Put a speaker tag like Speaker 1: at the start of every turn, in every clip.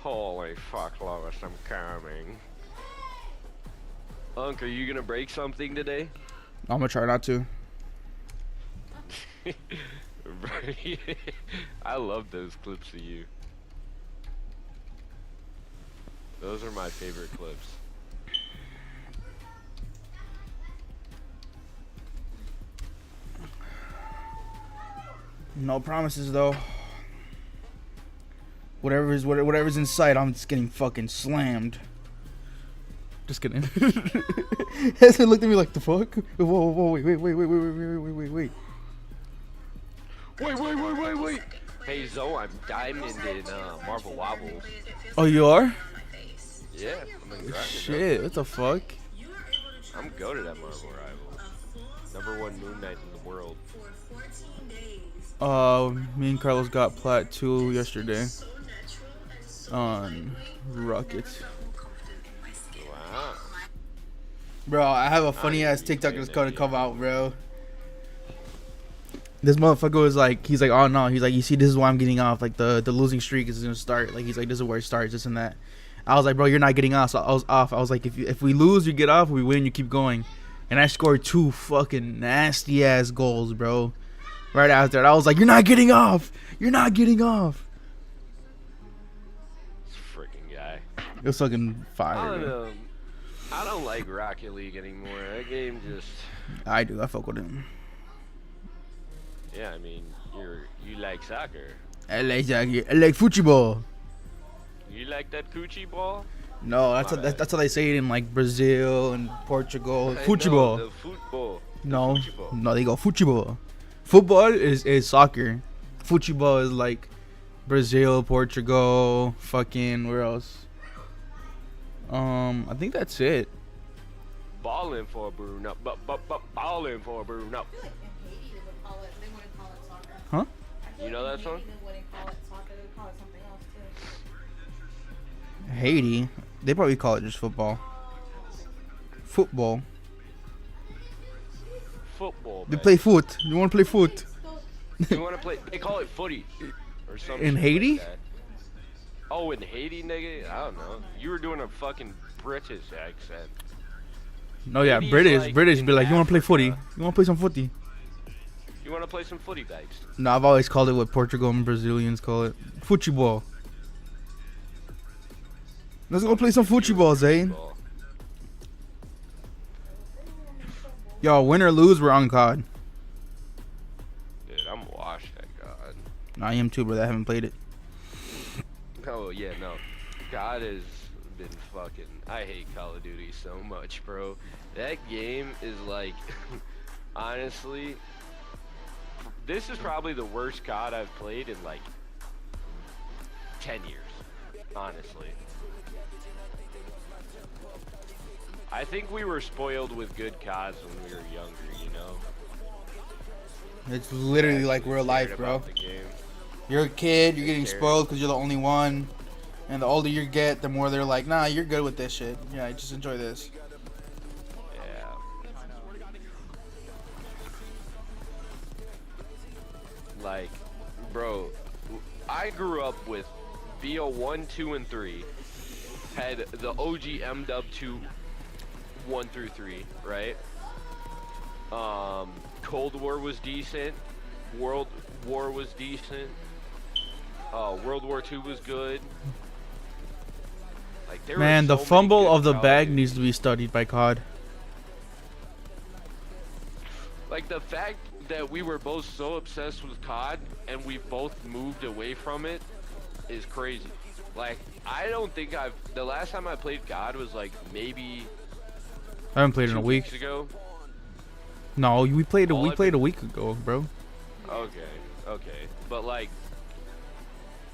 Speaker 1: Holy fuck, Lois, I'm coming. Unc, are you gonna break something today?
Speaker 2: I'm gonna try not to.
Speaker 1: I love those clips of you. Those are my favorite clips.
Speaker 2: No promises though. Whatever's in sight, I'm just getting fucking slammed. Just kidding. Heston looked at me like the fuck. Whoa, wait.
Speaker 1: Wait. Hey Zoe, I'm diamond in Marvel Wobbles.
Speaker 2: Oh, you are?
Speaker 1: Yeah, I'm in Dragon.
Speaker 2: Shit, what the fuck?
Speaker 1: I'm goated at Marvel Rivals. #1 Moon Knight in the world.
Speaker 2: Me and Carlos got plat 2 yesterday on Rocket.
Speaker 1: Wow.
Speaker 2: Bro, I have a funny ass TikTok that's gonna come out, bro. This motherfucker was like, he's like, oh no, he's like, you see, this is why I'm getting off. Like the losing streak is gonna start. Like he's like, this is where it starts, this and that. I was like, bro, you're not getting off. So I was off. I was like, if we lose, you get off. If we win, you keep going. And I scored 2 fucking nasty ass goals, bro. Right after, I was like, you're not getting off. You're not getting off.
Speaker 1: This freaking guy.
Speaker 2: It was fucking fire.
Speaker 1: I don't know. I don't like Rocket League anymore. That game just.
Speaker 2: I do. I fuck with him.
Speaker 1: Yeah, I mean, you like soccer.
Speaker 2: I like football.
Speaker 1: You like that coochie ball?
Speaker 2: No, that's how they say it in like Brazil and Portugal.
Speaker 1: I
Speaker 2: Football.
Speaker 1: know, the football.
Speaker 2: No,
Speaker 1: The football.
Speaker 2: no, they go football. Football is soccer. Football is like Brazil, Portugal, fucking where else? I think that's it.
Speaker 1: Ballin' for Bruno. Ballin' for Bruno.
Speaker 2: Huh?
Speaker 1: You know that song?
Speaker 2: Haiti. They probably call it just football. Football.
Speaker 1: Football.
Speaker 2: They
Speaker 1: Man.
Speaker 2: play foot. You want to play foot?
Speaker 1: You want to play? They call it footy. Or something.
Speaker 2: In Haiti?
Speaker 1: Like that. Oh, in Haiti, nigga? I don't know. You were doing a fucking British accent.
Speaker 2: No, yeah,
Speaker 1: Haiti's
Speaker 2: British
Speaker 1: in
Speaker 2: be like, you want to play footy?
Speaker 1: Africa.
Speaker 2: You want to play some footy?
Speaker 1: You want to play some footy bags?
Speaker 2: No, I've always called it what Portugal and Brazilians call it. Football. Let's go play some football, Zane.
Speaker 1: Football.
Speaker 2: Yo, win or lose, we're on COD.
Speaker 1: Dude, I'm washed at God.
Speaker 2: I am too, brother. I haven't played it.
Speaker 1: Oh, yeah, no. God has been fucking. I hate Call of Duty so much, bro. That game is like. Honestly. This is probably the worst COD I've played in like 10 years. Honestly. I think we were spoiled with good CODs when we were younger, you know?
Speaker 2: It's literally like real life, bro. You're a kid, you're getting spoiled because you're the only one. And the older you get, the more they're like, nah, you're good with this shit. Yeah, just enjoy this.
Speaker 1: Yeah. Like, bro, I grew up with BO1, 2, and 3. Had the OG M-Dub 2, 1 through 3, right? Cold War was decent. World War was decent. World War II was good. Like, there
Speaker 2: Man,
Speaker 1: were
Speaker 2: the
Speaker 1: so
Speaker 2: fumble
Speaker 1: many
Speaker 2: of the
Speaker 1: good
Speaker 2: bag
Speaker 1: CODs.
Speaker 2: needs to be studied by COD.
Speaker 1: Like, the fact that we were both so obsessed with COD and we both moved away from it is crazy. Like, I don't think the last time I played COD was like maybe
Speaker 2: I haven't played in a
Speaker 1: 2
Speaker 2: week.
Speaker 1: weeks ago.
Speaker 2: No, we played
Speaker 1: All I've
Speaker 2: a week ago, bro.
Speaker 1: Okay. But like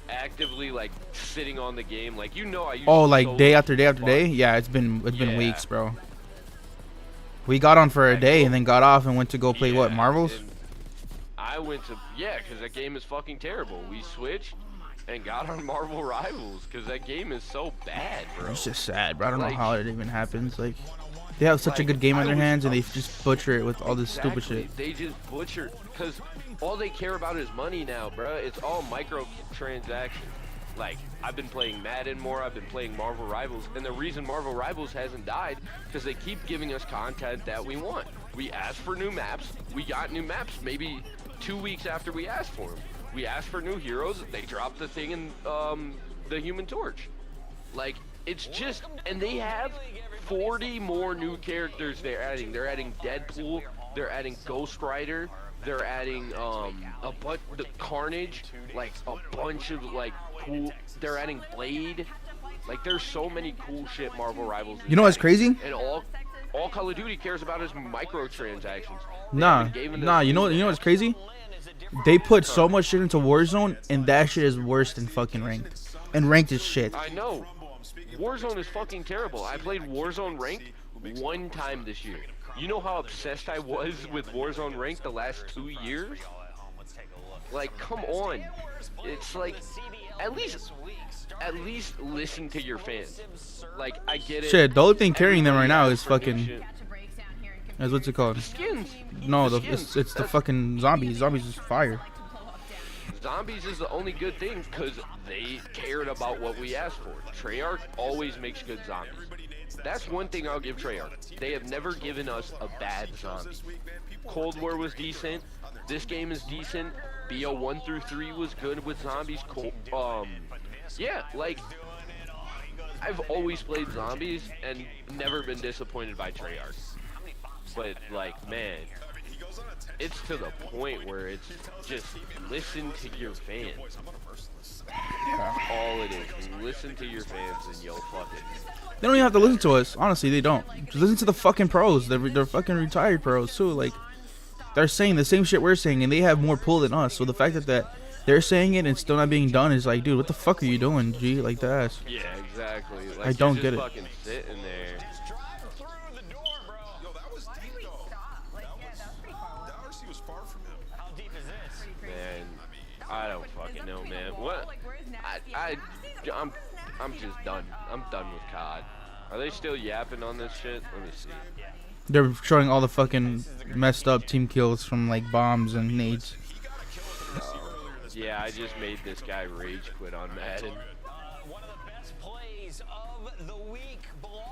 Speaker 1: actively like sitting on the game, like, you know, I used
Speaker 2: Oh,
Speaker 1: to
Speaker 2: like
Speaker 1: so
Speaker 2: day after day
Speaker 1: much
Speaker 2: after
Speaker 1: fun.
Speaker 2: day? Yeah, it's been
Speaker 1: Yeah.
Speaker 2: weeks, bro. We got on for a
Speaker 1: Like,
Speaker 2: day
Speaker 1: well,
Speaker 2: and then got off and went to go play what,
Speaker 1: Yeah,
Speaker 2: Marvels?
Speaker 1: and I went to, yeah, because that game is fucking terrible. We switched and got on Marvel Rivals because that game is so bad, bro.
Speaker 2: It's just sad, bro. I don't know
Speaker 1: Like-
Speaker 2: how it even happens. Like, they have such a
Speaker 1: Like,
Speaker 2: good game
Speaker 1: I
Speaker 2: on their
Speaker 1: was
Speaker 2: hands and they just butcher it with all this stupid
Speaker 1: Exactly.
Speaker 2: shit.
Speaker 1: They just butcher because all they care about is money now, bro. It's all microtransactions. Like, I've been playing Madden more, I've been playing Marvel Rivals, and the reason Marvel Rivals hasn't died, because they keep giving us content that we want. We asked for new maps, we got new maps maybe 2 weeks after we asked for them. We asked for new heroes, they dropped the thing in the Human Torch. Like, it's just, and they have 40 more new characters they're adding. They're adding Deadpool, they're adding Ghost Rider, they're adding the Carnage, like a bunch of like cool. They're adding Blade. Like, there's so many cool shit Marvel Rivals.
Speaker 2: You know what's crazy?
Speaker 1: And all Call of Duty cares about is microtransactions.
Speaker 2: Nah. You know what's crazy? They put so much shit into Warzone, and that shit is worse than fucking ranked. And ranked is shit.
Speaker 1: I know. Warzone is fucking terrible. I played Warzone ranked 1 time this year. You know how obsessed I was with Warzone ranked the last 2 years? Like, come on. It's like, at least listen to your fans. Like, I get it.
Speaker 2: Shit, the only thing carrying them right now is fucking. What's it called?
Speaker 1: Skins.
Speaker 2: No, it's the fucking zombies. Zombies is fire.
Speaker 1: Zombies is the only good thing because they cared about what we asked for. Treyarch always makes good zombies. That's one thing I'll give Treyarch. They have never given us a bad zombie. Cold War was decent. This game is decent. BO 1 through 3 was good with zombies. Yeah, like, I've always played zombies and never been disappointed by Treyarch. But, like, man, it's to the point where it's just listen to your fans. That's all it is. Listen to your fans and you'll fucking...
Speaker 2: They don't even have to listen to us. Honestly, they don't. Just listen to the fucking pros. They're fucking retired pros too. Like, they're saying the same shit we're saying, and they have more pull than us. So the fact that they're saying it and still not being done is like, dude, what the fuck are you doing, G? Like that.
Speaker 1: Yeah, exactly. Like,
Speaker 2: I don't get it.
Speaker 1: Fucking sitting there. Man, I don't fucking know, man. What? I'm just done. I'm done with COD. Are they still yapping on this shit? Let me see.
Speaker 2: They're showing all the fucking messed up team kills from like bombs and nades.
Speaker 1: Yeah, I just made this guy rage quit on Madden.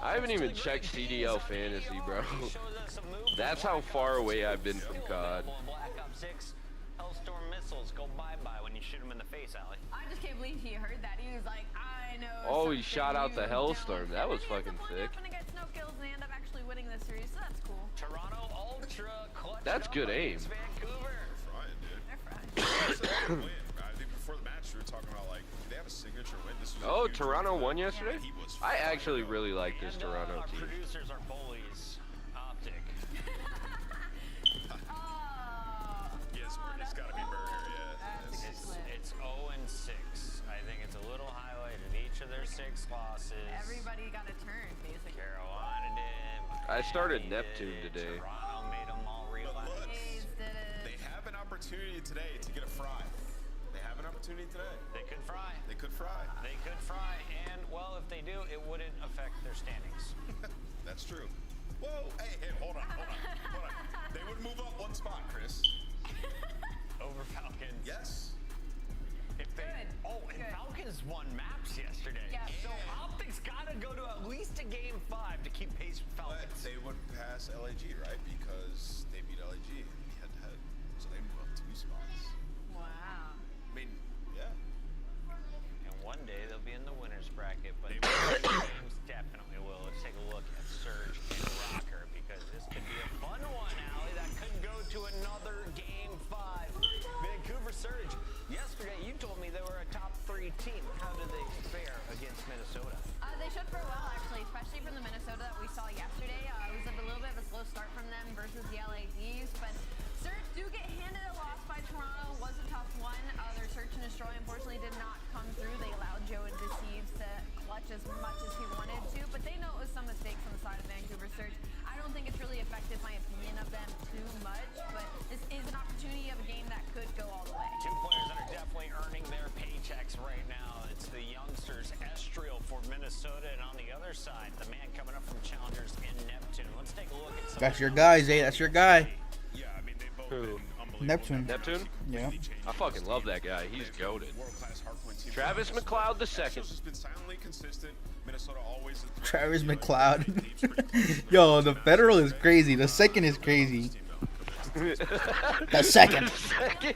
Speaker 1: I haven't even checked CDL Fantasy, bro. That's how far away I've been from COD.
Speaker 3: I just can't believe he heard that. He was like, I know.
Speaker 1: Oh, he shot out the Hellstorm. That was fucking sick. That's good aim. Oh, Toronto won yesterday? I actually really like this Toronto team.
Speaker 4: It's 0-6. I think it's a little highlighted each of their 6 losses.
Speaker 3: Everybody got a turn, basically.
Speaker 4: Carolina did.
Speaker 1: I started Neptune today.
Speaker 4: Toronto made them all relax.
Speaker 5: They have an opportunity today to get a fry. They have an opportunity today.
Speaker 4: They could fry.
Speaker 5: They could fry.
Speaker 4: They could fry. And, well, if they do, it wouldn't affect their standings.
Speaker 5: That's true. Whoa, hey, hold on. They would move up 1 spot, Chris.
Speaker 4: Over Falcons.
Speaker 5: Yes.
Speaker 4: If they, and Falcons won maps yesterday.
Speaker 3: Yeah.
Speaker 4: So Optics gotta go to at least a game 5 to keep pace with
Speaker 5: But
Speaker 4: Falcons.
Speaker 5: they would pass LAG, right? Because they beat LAG in the head-to-head. So they move up 2 spots.
Speaker 3: Wow.
Speaker 5: I mean, yeah.
Speaker 4: And one day they'll be in the winners bracket, but games definitely will. Let's take a look at Surge and Rocker because this could be a fun one, Allie. That could go to another game 5. Vancouver Surge. Yesterday you told me they were a top 3 team. How did they fare against Minnesota?
Speaker 3: They should fare well, actually, especially from the Minnesota that we saw yesterday. It was a little bit of a slow start from them versus the LADs, but Surge do get handed a loss by Toronto. Was a tough one. Their search and destroy, unfortunately, did not come through. They allowed Joe and Deceives to clutch as much as he wanted to, but they know it was some mistakes on the side of Vancouver Surge. I don't think it's really affected my opinion of them too much, but this is an opportunity of a game that could go all the way.
Speaker 4: 2 players that are definitely earning their paychecks right now. It's the youngsters, Estriel for Minnesota, and on the other side, the man coming up from Challengers in Neptune. Let's take a look at some.
Speaker 2: That's your guy, Zay. That's your guy.
Speaker 5: Yeah, I mean, they've both
Speaker 1: Who?
Speaker 5: been
Speaker 2: Neptune.
Speaker 1: Neptune?
Speaker 2: Yeah.
Speaker 1: I fucking love that guy. He's goated.
Speaker 5: World-class hardpoint team.
Speaker 1: Travis McLeod the second.
Speaker 5: Has been silently consistent. Minnesota always a threat.
Speaker 2: Travis
Speaker 5: You know,
Speaker 2: McLeod.
Speaker 5: teams pretty close.
Speaker 2: Yo, the federal is crazy. The second is crazy. The second.
Speaker 1: Second.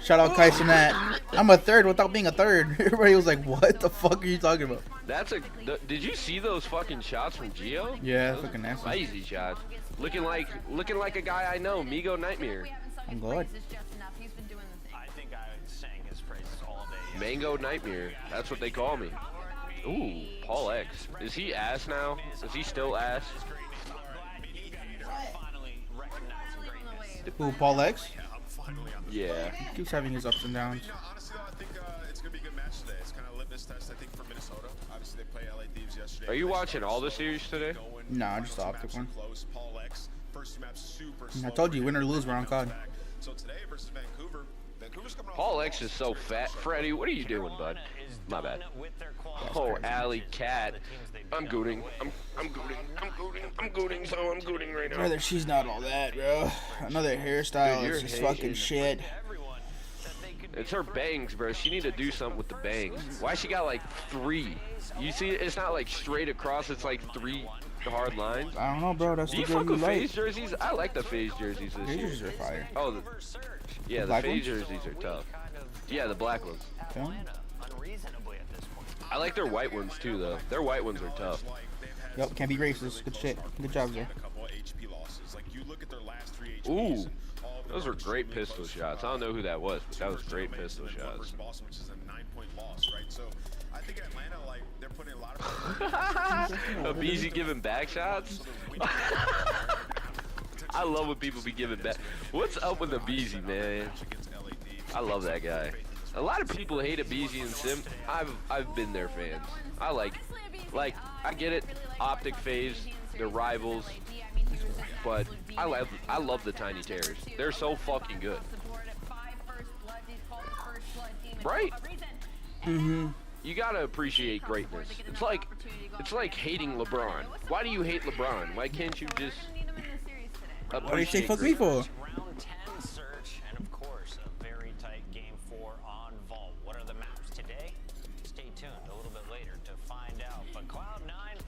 Speaker 2: Shout out Kai Cenat. I'm a third without being a third. Everybody was like, "What the fuck are you talking about?"
Speaker 1: That's a. Did you see those fucking shots from Gio?
Speaker 2: Yeah, fucking nasty.
Speaker 1: Crazy shots. Looking like a guy I know, Migo Nightmare.
Speaker 2: I'm good.
Speaker 4: I think I sang his praises all day.
Speaker 1: Mango Nightmare. That's what they call me. Ooh, Paul X. Is he ass now? Is he still ass?
Speaker 4: Finally recognizing greatness.
Speaker 2: Who, Paul X?
Speaker 5: I'm finally on the
Speaker 1: Yeah.
Speaker 2: He keeps having his ups and downs.
Speaker 5: You know, honestly, though, I think it's going to be a good match today. It's kind of a litmus test, I think, for Minnesota. Obviously, they play LA Thieves yesterday.
Speaker 1: Are you watching all the series today?
Speaker 2: Nah, just the Optic one.
Speaker 5: Close. Paul X, first two maps super
Speaker 2: I
Speaker 5: slow.
Speaker 2: told you, win or lose, we're on COD.
Speaker 5: So today versus Vancouver, Vancouver's coming off
Speaker 1: Paul
Speaker 5: a
Speaker 1: X
Speaker 5: loss.
Speaker 1: is so fat. Freddie, what are you doing, bud? My bad. Oh, Alley Cat. I'm gooting. I'm gooting. I'm gooting. So I'm gooting right now.
Speaker 2: Brother, she's not all that, bro. Another hairstyle
Speaker 1: Dude,
Speaker 2: is
Speaker 1: you're
Speaker 2: just fucking
Speaker 1: hating.
Speaker 2: shit.
Speaker 1: It's her bangs, bro. She need to do something with the bangs. Why she got like 3? You see, it's not like straight across. It's like 3 hard lines.
Speaker 2: I don't know, bro. That's
Speaker 1: Do
Speaker 2: the
Speaker 1: you
Speaker 2: girl
Speaker 1: fuck
Speaker 2: you
Speaker 1: with
Speaker 2: like.
Speaker 1: phase jerseys? I like the phase jerseys this year.
Speaker 2: Pacers are fire.
Speaker 1: Oh, yeah, the
Speaker 2: black
Speaker 1: phase
Speaker 2: ones?
Speaker 1: jerseys are tough. Yeah, the black ones.
Speaker 2: Okay.
Speaker 4: Unreasonably at this point.
Speaker 1: I like their white ones too, though. Their white ones are tough.
Speaker 2: Yep, can't be racist. Good shit. Good job, there.
Speaker 5: A couple of HP losses. Like you look at their last 3 HPs.
Speaker 1: Ooh,
Speaker 5: and all of them
Speaker 1: those were
Speaker 5: are
Speaker 1: great pistol shots. I don't know who that was, but that was great pistol
Speaker 5: and then one
Speaker 1: shots.
Speaker 5: versus Boston, which is a 9-point loss, right? So I think Atlanta, like, they're putting a lot of
Speaker 1: Abeezy giving back shots? I love when people be giving back. What's up with Abeezy, man? I love that guy. A lot of people hate Abeezy and Sim. I've been their fans. I like I get it. Optic phase, they're rivals, but I love the Tiny Terrors. They're so fucking good. Right?
Speaker 2: Mm-hmm.
Speaker 1: You gotta appreciate greatness. It's like hating LeBron. Why do you hate LeBron? Why can't you just
Speaker 2: What do you say
Speaker 1: appreciate
Speaker 2: fuck me
Speaker 1: greatness?
Speaker 2: for?
Speaker 4: Round 10 search, and of course, a very tight game 4 on Vault. What are the maps today? Stay tuned a little bit later to find out. But Cloud9,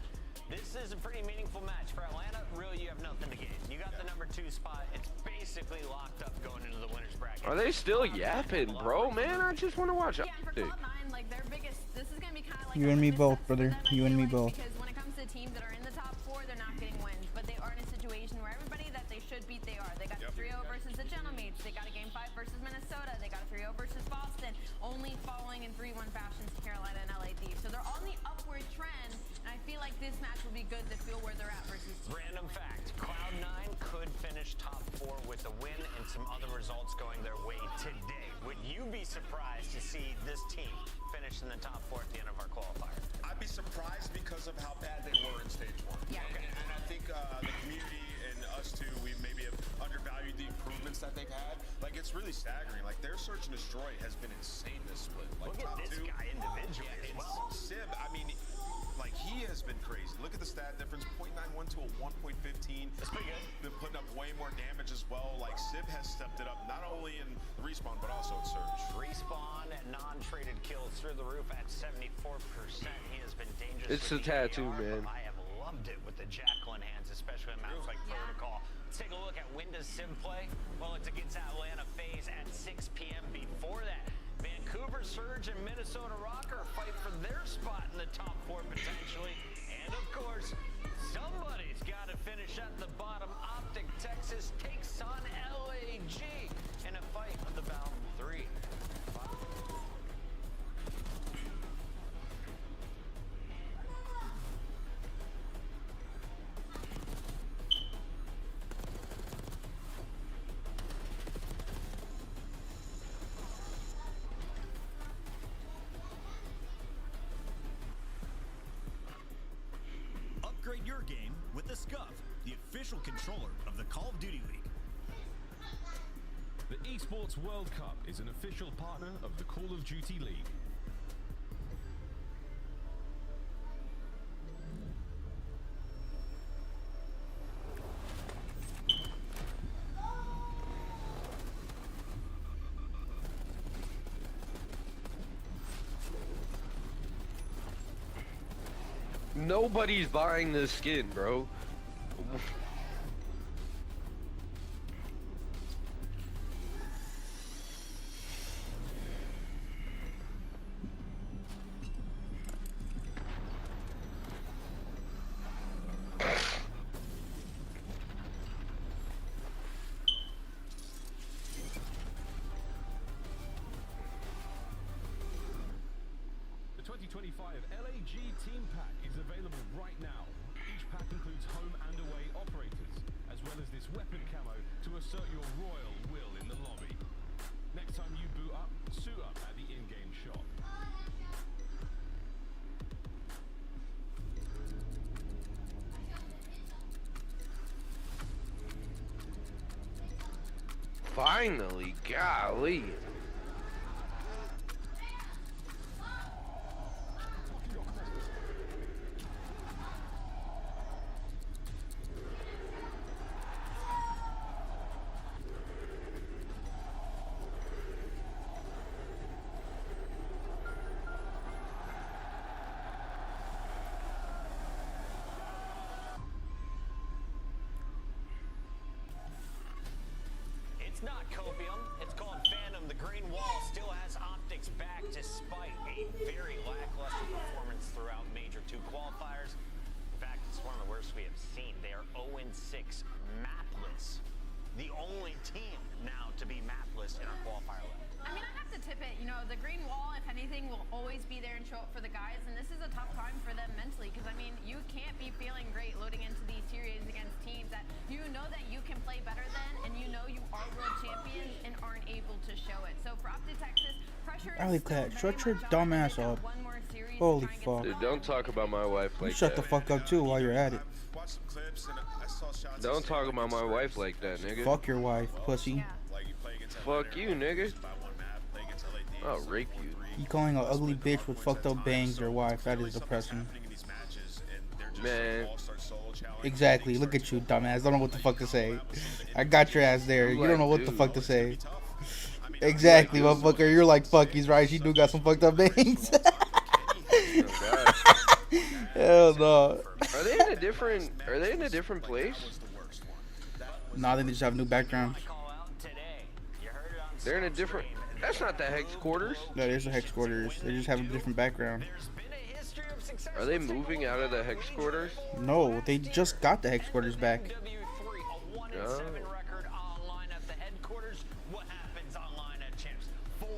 Speaker 4: this is a pretty meaningful match for Atlanta. Really, you have nothing to gain. You got the number 2 spot. It's basically locked up going into the winner's bracket.
Speaker 1: Are they still yapping, bro? Man, I just want to watch
Speaker 3: Yeah, and for
Speaker 1: Optic.
Speaker 3: Cloud9, like their biggest, this is gonna be kind of like
Speaker 2: You
Speaker 3: a
Speaker 2: and me
Speaker 3: litmus
Speaker 2: both,
Speaker 3: test
Speaker 2: brother.
Speaker 3: for them, I
Speaker 2: You and
Speaker 3: feel
Speaker 2: me
Speaker 3: like,
Speaker 2: both.
Speaker 3: Because when it comes to teams that are in the top 4, they're not getting wins, but they are in a situation where everybody that they should beat, they are. They got the 3-0 versus the Gentlemates. They got a game 5 versus Minnesota. They got a 3-0 versus Boston. Only following in 3-1 fashions to Carolina and LA Thieves. So they're on the upward trend, and I feel like this match will be good to feel where they're at versus.
Speaker 4: Random fact, Cloud9 could finish top 4 with a win and some other results going their way today. Would you be surprised to see this team finish in the top 4 at the end of our qualifier?
Speaker 5: I'd be surprised because of how bad they were in stage 1.
Speaker 3: Yeah.
Speaker 5: And I think the community and us too, we maybe have undervalued the improvements that they've had. Like, it's really staggering. Like, their search and destroy has been insane this split. Like,
Speaker 4: Look at
Speaker 5: top
Speaker 4: this
Speaker 5: 2.
Speaker 4: guy individually as well.
Speaker 5: Sib, I mean, like, he has been crazy. Look at the stat difference, 0.91 to a 1.15.
Speaker 4: That's pretty good.
Speaker 5: Been putting up way more damage as well. Like, Sib has stepped it up, not only in respawn, but also in surge.
Speaker 4: Respawn and non-traded kills through the roof at 74%. He has been dangerous.
Speaker 1: It's
Speaker 4: with
Speaker 1: the tattoo,
Speaker 4: AR,
Speaker 1: man.
Speaker 4: but I have loved it with the Jacqueline hands, especially in maps like Protocol. Let's take a look at when does Sim play? Well, it's against Atlanta FaZe at 6 p.m. Before that, Vancouver Surge and Minnesota Rocker fight for their spot in the top 4 potentially. And of course, somebody's got to finish at the bottom. Optic Texas takes on LAG in a fight of the Bound 3.
Speaker 6: Upgrade your game with the Scuff, the official controller of the Call of Duty League.
Speaker 7: The Esports World Cup is an official partner of the Call of Duty League.
Speaker 1: Nobody's buying this skin, bro.
Speaker 7: The 2025 LAG Team Pack is available right now. Each pack includes home and away operators, as well as this weapon camo to assert your royal will in the lobby. Next time you boot up, suit up at the in-game shop.
Speaker 1: Finally, golly.
Speaker 4: It's not copium. It's called Phantom. The green wall still has optics back despite a very lackluster performance throughout Major 2 qualifiers. In fact, it's one of the worst we have seen. They are 0-6 mapless. The only team now to be mapless in our qualifier list.
Speaker 3: I mean, I have to tip it. You know, the green wall, if anything, will always be there and show up for the guys. And this is a tough time for them mentally because, I mean, you can't be feeling great loading into these series against teams that you know that you can play better than and you know you are world champions and aren't able to show it. So for Opti Texas, pressure is
Speaker 2: Alley
Speaker 3: still
Speaker 2: Cat,
Speaker 3: very
Speaker 2: shut your
Speaker 3: much on.
Speaker 2: dumb
Speaker 3: They've
Speaker 2: ass
Speaker 3: got
Speaker 2: up.
Speaker 3: one more series to
Speaker 2: Holy
Speaker 3: try and get
Speaker 2: fuck.
Speaker 3: some
Speaker 1: Dude, don't talk about my wife
Speaker 2: You
Speaker 1: like
Speaker 2: shut
Speaker 1: that.
Speaker 2: the fuck up too while you're at it.
Speaker 5: I've watched some clips and I saw shots.
Speaker 1: Don't talk about my wife like that, nigga.
Speaker 2: Fuck your wife, pussy.
Speaker 5: Like you play against
Speaker 1: Fuck you, nigga.
Speaker 5: by one map, play against LA Thieves,
Speaker 1: I'll rape you.
Speaker 2: You calling an ugly bitch with fucked up bangs your wife? That is depressing.
Speaker 1: Man.
Speaker 2: Exactly. Look at you, dumbass. Don't know what the fuck to say. I got your ass there. You don't know what the fuck to say. Exactly, motherfucker. You're like, fuck, he's right. She do got some fucked up bangs. Hell no.
Speaker 1: Are they in a different? Are they in a different place?
Speaker 2: Nah, they just have a new background.
Speaker 4: Call out today. You heard it on
Speaker 1: They're in a different. That's not the hex quarters.
Speaker 2: No, there's the hex quarters. They just have a different background.
Speaker 4: There's been a history of success.
Speaker 1: Are they moving out of the hex quarters?
Speaker 2: No, they just got the hex quarters back.
Speaker 4: W3, a 1-7 record online at the headquarters. What happens online at Champs? 4-0.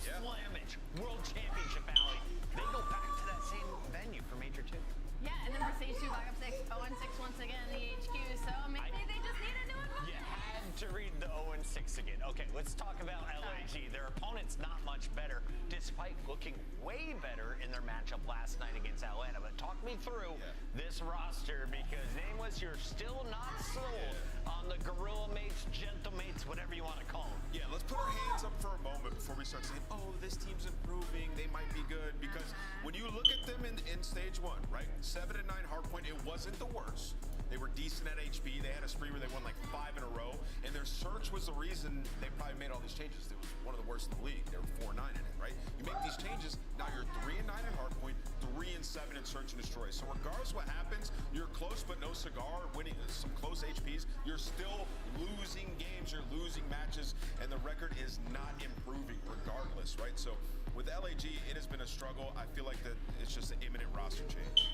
Speaker 4: Slamage. World Championship Alley. They go back to that same venue for Major 2.
Speaker 3: Yeah, and then for stage 2, Black Ops 6, 0-6 once again in the HQ. So maybe they just need a new one.
Speaker 4: You had to read the 0-6 again. Okay, let's talk about LAG. Their opponent's not much better, despite looking way better in their matchup last night against Atlanta. But talk me through this roster because Nameless, you're still not sold on the Gorilla Mates, Gentle Mates, whatever you want to call them.
Speaker 5: Yeah, let's put our hands up for a moment before we start saying, oh, this team's improving, they might be good. Because when you look at them in stage 1, right? 7 and 9 hardpoint, it wasn't the worst. They were decent at HP. They had a spree where they won like 5 in a row. And their search was the reason they probably made all these changes. They was one of the worst in the league. They were 4-9 in it, right? You make these changes, now you're 3 and 9 in hardpoint, 3 and 7 in search and destroy. So regardless of what happens, you're close but no cigar, winning some close HPs. You're still losing games, you're losing matches, and the record is not improving regardless, right? So with LAG, it has been a struggle. I feel like that it's just an imminent roster change.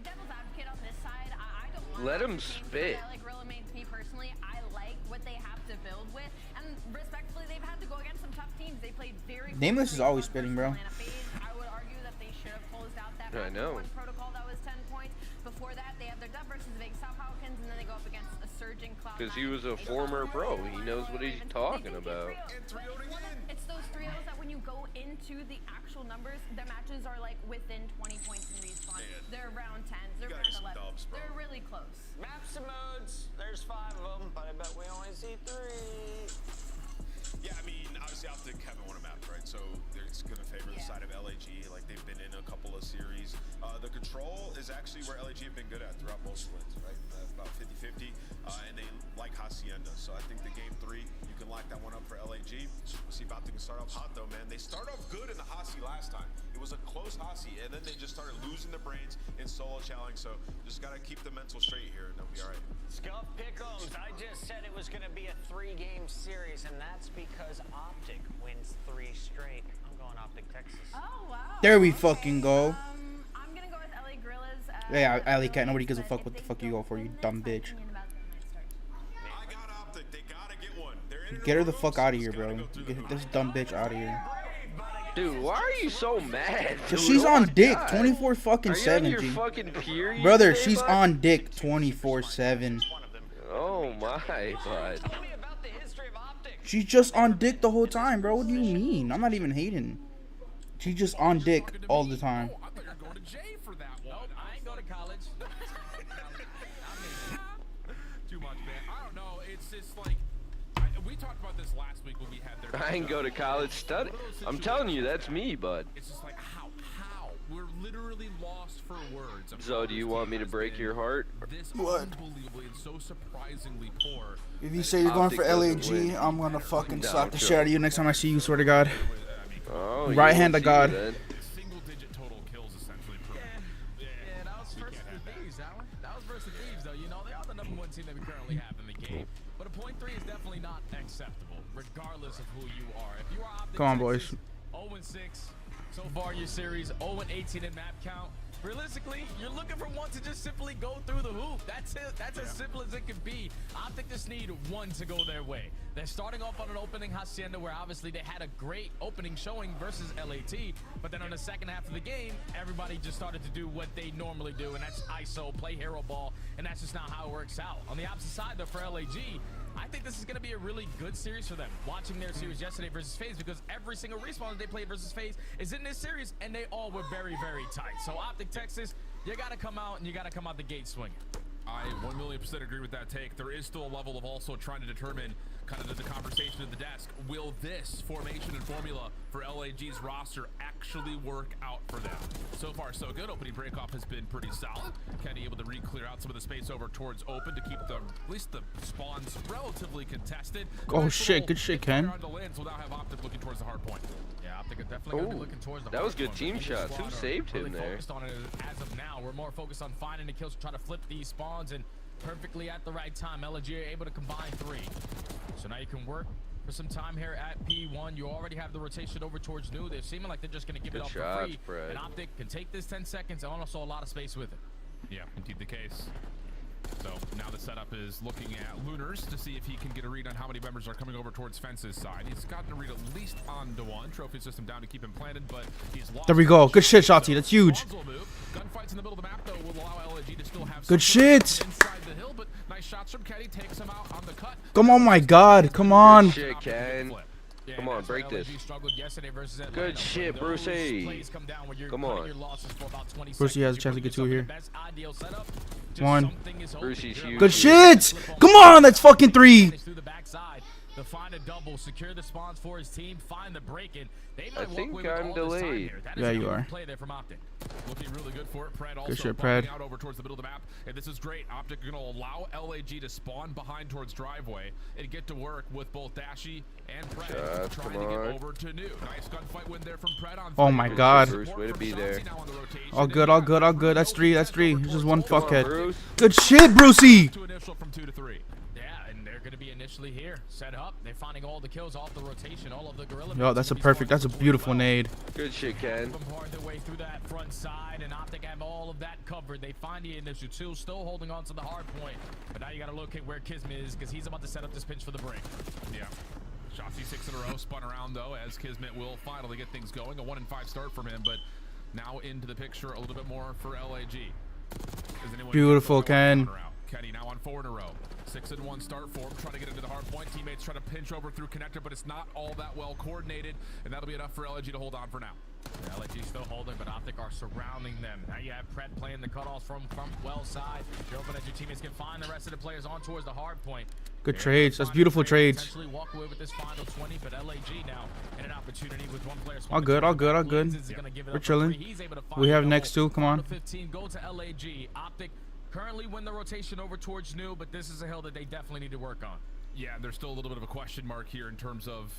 Speaker 3: Devil's advocate on this side, I don't want
Speaker 1: Let
Speaker 3: to
Speaker 1: him
Speaker 3: change
Speaker 1: spit.
Speaker 3: Like Gorilla Mates, me personally, I like what they have to build with, and respectfully, they've had to go against some tough teams. They played very.
Speaker 2: Nameless is always spitting, bro.
Speaker 3: Atlanta FaZe. I would argue that they should have closed out that
Speaker 1: I know.
Speaker 3: one protocol that was 10 points. Before that, they had their dub versus the Big South Falcons, and then they go up against a surging Cloud9.
Speaker 1: Because he was a former pro. He knows what he's talking about.
Speaker 5: And 3-0 again.
Speaker 3: It's those 3-0s that when you go into the actual numbers, the matches are like within 20 points in respawn. They're around 10s, they're
Speaker 5: gotta
Speaker 3: around
Speaker 5: get some
Speaker 3: 11s.
Speaker 5: dubs, bro.
Speaker 3: They're really close.
Speaker 4: Maps and modes, there's 5 of them, but I bet we only see 3.
Speaker 5: Yeah, I mean, obviously Optic haven't won a map, right? So it's going to favor the side of LAG, like they've been in a couple of series. The control is actually where LAG have been good at throughout most splits, right? About 50-50, and they like Hacienda. So I think the game 3, you you can lock that one up for LAG. We'll see if Optic can start off hot though, man. They started off good in the Hossie last time. It was a close Hossie, and then they just started losing the brains in solo challenge. So just gotta keep the mental straight here, and they'll be all right.
Speaker 4: Scuff Pick'ems, I just said it was going to be a 3-game series, and that's because Optic wins 3 straight. I'm going Optic Texas.
Speaker 3: Oh, wow.
Speaker 2: There we
Speaker 3: Okay.
Speaker 2: fucking go.
Speaker 3: I'm going to go with LA Gorillas.
Speaker 2: Yeah, Alley Cat. Nobody gives a fuck what the fuck you go for, you dumb bitch.
Speaker 5: I got Optic. They gotta get one. They're in
Speaker 2: Get her the
Speaker 5: rooms.
Speaker 2: fuck out of
Speaker 5: Just
Speaker 2: here,
Speaker 5: gotta
Speaker 2: bro.
Speaker 5: go through the
Speaker 2: Get this dumb bitch out of here.
Speaker 1: Dude, why are you so mad?
Speaker 2: Cause
Speaker 1: dude?
Speaker 2: she's
Speaker 1: Oh
Speaker 2: on
Speaker 1: my
Speaker 2: dick
Speaker 1: God.
Speaker 2: 24 fucking
Speaker 1: Are you on
Speaker 2: 7,
Speaker 1: your
Speaker 2: G.
Speaker 1: fucking period
Speaker 2: Brother,
Speaker 1: today,
Speaker 2: she's
Speaker 1: bud?
Speaker 2: on dick 24/7.
Speaker 1: Oh my, bud.
Speaker 4: Tell me about the history of Optic.
Speaker 2: She's just on dick the whole time, bro. What do you mean? I'm not even hating. She's just on dick all the time.
Speaker 7: Oh, I thought you were going to jail for that one.
Speaker 4: Nope, I ain't going to college.
Speaker 7: Too much, man. I don't know. It's just like we talked about this last week when we had their.
Speaker 1: I ain't go to college study. I'm telling you, that's me, bud.
Speaker 7: It's just like how we're literally lost for words. of
Speaker 1: So
Speaker 7: how
Speaker 1: do you
Speaker 7: this
Speaker 1: want
Speaker 7: team
Speaker 1: me to
Speaker 7: has
Speaker 1: break
Speaker 7: been
Speaker 1: your heart?
Speaker 7: This
Speaker 2: What?
Speaker 7: unbelievably and so surprisingly poor.
Speaker 2: If you say you're going for
Speaker 1: Optic doesn't
Speaker 2: LAG,
Speaker 1: win.
Speaker 2: I'm gonna fucking
Speaker 1: No,
Speaker 2: slap the
Speaker 1: sure.
Speaker 2: shit out of you next time I see you, swear to God.
Speaker 1: Oh,
Speaker 2: Right
Speaker 1: you
Speaker 2: hand
Speaker 1: won't
Speaker 2: of God.
Speaker 1: see me then.
Speaker 7: Single-digit total kills essentially.
Speaker 8: Yeah, that was versus the Thieves, Alan. That was versus the Thieves, though. You know, they are the #1 team that we currently have in the game. But a .3 is definitely not acceptable, regardless of who you are. If you are Optic
Speaker 2: Come on,
Speaker 8: Texas,
Speaker 2: boys.
Speaker 8: 0-6 so far your series, 0-18 in map count. Realistically, you're looking for one to just simply go through the hoop. That's it. That's as simple as it can be. Optic just need one to go their way. They're starting off on an opening Hacienda where obviously they had a great opening showing versus LAT, but then on the second half of the game, everybody just started to do what they normally do, and that's ISO, play hero ball, and that's just not how it works out. On the opposite side, though, for LAG, I think this is going to be a really good series for them. Watching their series yesterday versus FaZe, because every single respawn that they played versus FaZe is in this series, and they all were very, very tight. So Optic Texas, you got to come out, and you got to come out the gate swinging.
Speaker 7: I 1,000,000% agree with that take. There is still a level of also trying to determine kind of the conversation at the desk. Will this formation and formula for LAG's roster actually work out for them? So far, so good. Opening breakoff has been pretty solid. Kenny able to re-clear out some of the space over towards open to keep at least the spawns relatively contested.
Speaker 2: Oh shit, good shit, Ken.
Speaker 7: Will now have Optic looking towards the hard point.
Speaker 8: Yeah, Optic are definitely going to be
Speaker 1: Ooh,
Speaker 8: looking towards the
Speaker 1: that was
Speaker 8: hard
Speaker 1: good
Speaker 8: point.
Speaker 1: team
Speaker 8: Either
Speaker 1: shots. Who
Speaker 8: squad are
Speaker 1: saved him
Speaker 8: really
Speaker 1: there?
Speaker 8: Focused on it as of now. We're more focused on finding the kills to try to flip these spawns, and perfectly at the right time, LG are able to combine 3. So now you can work for some time here at P1. You already have the rotation over towards New. They're seeming like they're just going to give
Speaker 1: Good
Speaker 8: it up
Speaker 1: shots,
Speaker 8: for free.
Speaker 1: Fred.
Speaker 8: And Optic can take this 10 seconds and also a lot of space with it.
Speaker 7: Yeah, indeed the case. So now the setup is looking at Lunars to see if he can get a read on how many members are coming over towards Fence's side. He's gotten a read at least on to one. Trophy system down to keep him planted, but he's lost.
Speaker 2: There we go. Good shit, Shotzi. That's huge.
Speaker 7: Spawns will move. Gunfights in the middle of the map, though, will allow LAG to still have
Speaker 2: Good
Speaker 7: some
Speaker 2: shit.
Speaker 7: inside the hill, but nice shots from Kenny. Takes him out on the cut.
Speaker 2: Come on, my God. Come on.
Speaker 1: Shit, Ken.
Speaker 8: Yeah,
Speaker 1: Come on,
Speaker 8: that's where
Speaker 1: break this.
Speaker 8: LG struggled yesterday versus Atlanta.
Speaker 1: Good shit,
Speaker 8: When those
Speaker 1: Brucey.
Speaker 8: plays come down where you're
Speaker 1: Come
Speaker 8: cutting
Speaker 1: on.
Speaker 8: your losses for about 20
Speaker 2: Brucey has a
Speaker 8: seconds,
Speaker 2: chance to
Speaker 8: you
Speaker 2: get
Speaker 8: put
Speaker 2: 2
Speaker 8: yourself
Speaker 2: here.
Speaker 8: in the best ideal setup. Just
Speaker 2: One.
Speaker 8: something is open.
Speaker 1: Brucey's
Speaker 8: You're
Speaker 1: huge.
Speaker 2: Good
Speaker 8: about to
Speaker 2: shit.
Speaker 8: flip
Speaker 2: Come
Speaker 8: on
Speaker 2: on. That's fucking 3.
Speaker 8: through the backside to find a double, secure the spawns for his team, find the break in. They
Speaker 1: I
Speaker 8: might walk
Speaker 1: think
Speaker 8: away with
Speaker 1: I'm
Speaker 8: all this time
Speaker 1: delayed.
Speaker 8: here. That is
Speaker 2: Yeah,
Speaker 8: a
Speaker 2: you
Speaker 8: good
Speaker 2: are.
Speaker 8: play there from Optic.
Speaker 7: Looking really good for it. Pred also
Speaker 2: shit,
Speaker 7: bumping
Speaker 2: Pred.
Speaker 7: out over towards the middle of the map. And this is great. Optic going to allow LAG to spawn behind towards driveway and get to work with both Dashy and Pred
Speaker 1: Shots,
Speaker 7: trying
Speaker 1: come
Speaker 7: to get
Speaker 1: on.
Speaker 7: over to New. Nice gunfight win there from Pred on
Speaker 2: Oh
Speaker 7: 3.
Speaker 2: my God.
Speaker 1: Bruce, way to be there.
Speaker 2: All good, all good, all good. That's 3. That's 3. It's just one
Speaker 1: Come on,
Speaker 2: fuckhead.
Speaker 1: Bruce.
Speaker 2: Good shit, Brucey.
Speaker 7: To initial from 2 to 3.
Speaker 8: Yeah, and they're going to be initially here, set up. They're finding all the kills off the rotation, all of the gorilla.
Speaker 2: Yo, that's a perfect. That's a beautiful nade.
Speaker 1: Good shit, Ken.
Speaker 8: Bombard their way through that front side, and Optic have all of that covered. They find the initial 2, still holding on to the hard point. But now you got to locate where Kismet is, because he's about to set up this pinch for the break.
Speaker 7: Yeah. Shotzi 6 in a row, spun around though as Kismet will finally get things going. A 1-5 start from him, but now into the picture a little bit more for LAG. Is anyone
Speaker 2: Beautiful, Ken.
Speaker 7: Kenny now on 4 in a row. 6-1 start for him, trying to get into the hard point. Teammates try to pinch over through connector, but it's not all that well coordinated, and that'll be enough for LAG to hold on for now.
Speaker 8: Yeah, LAG still holding, but Optic are surrounding them. Now you have Pred playing the cutoffs from well side. You're hoping that your teammates can find the rest of the players on towards the hard point.
Speaker 2: Good trades. That's beautiful trades.
Speaker 8: Potentially walk away with this final 20, but LAG now in an opportunity with one player.
Speaker 2: All good, all good, all good. We're chilling. We have next 2. Come on.
Speaker 8: 15 go to LAG. Optic currently win the rotation over towards New, but this is a hill that they definitely need to work on.
Speaker 7: Yeah, there's still a little bit of a question mark here in terms of,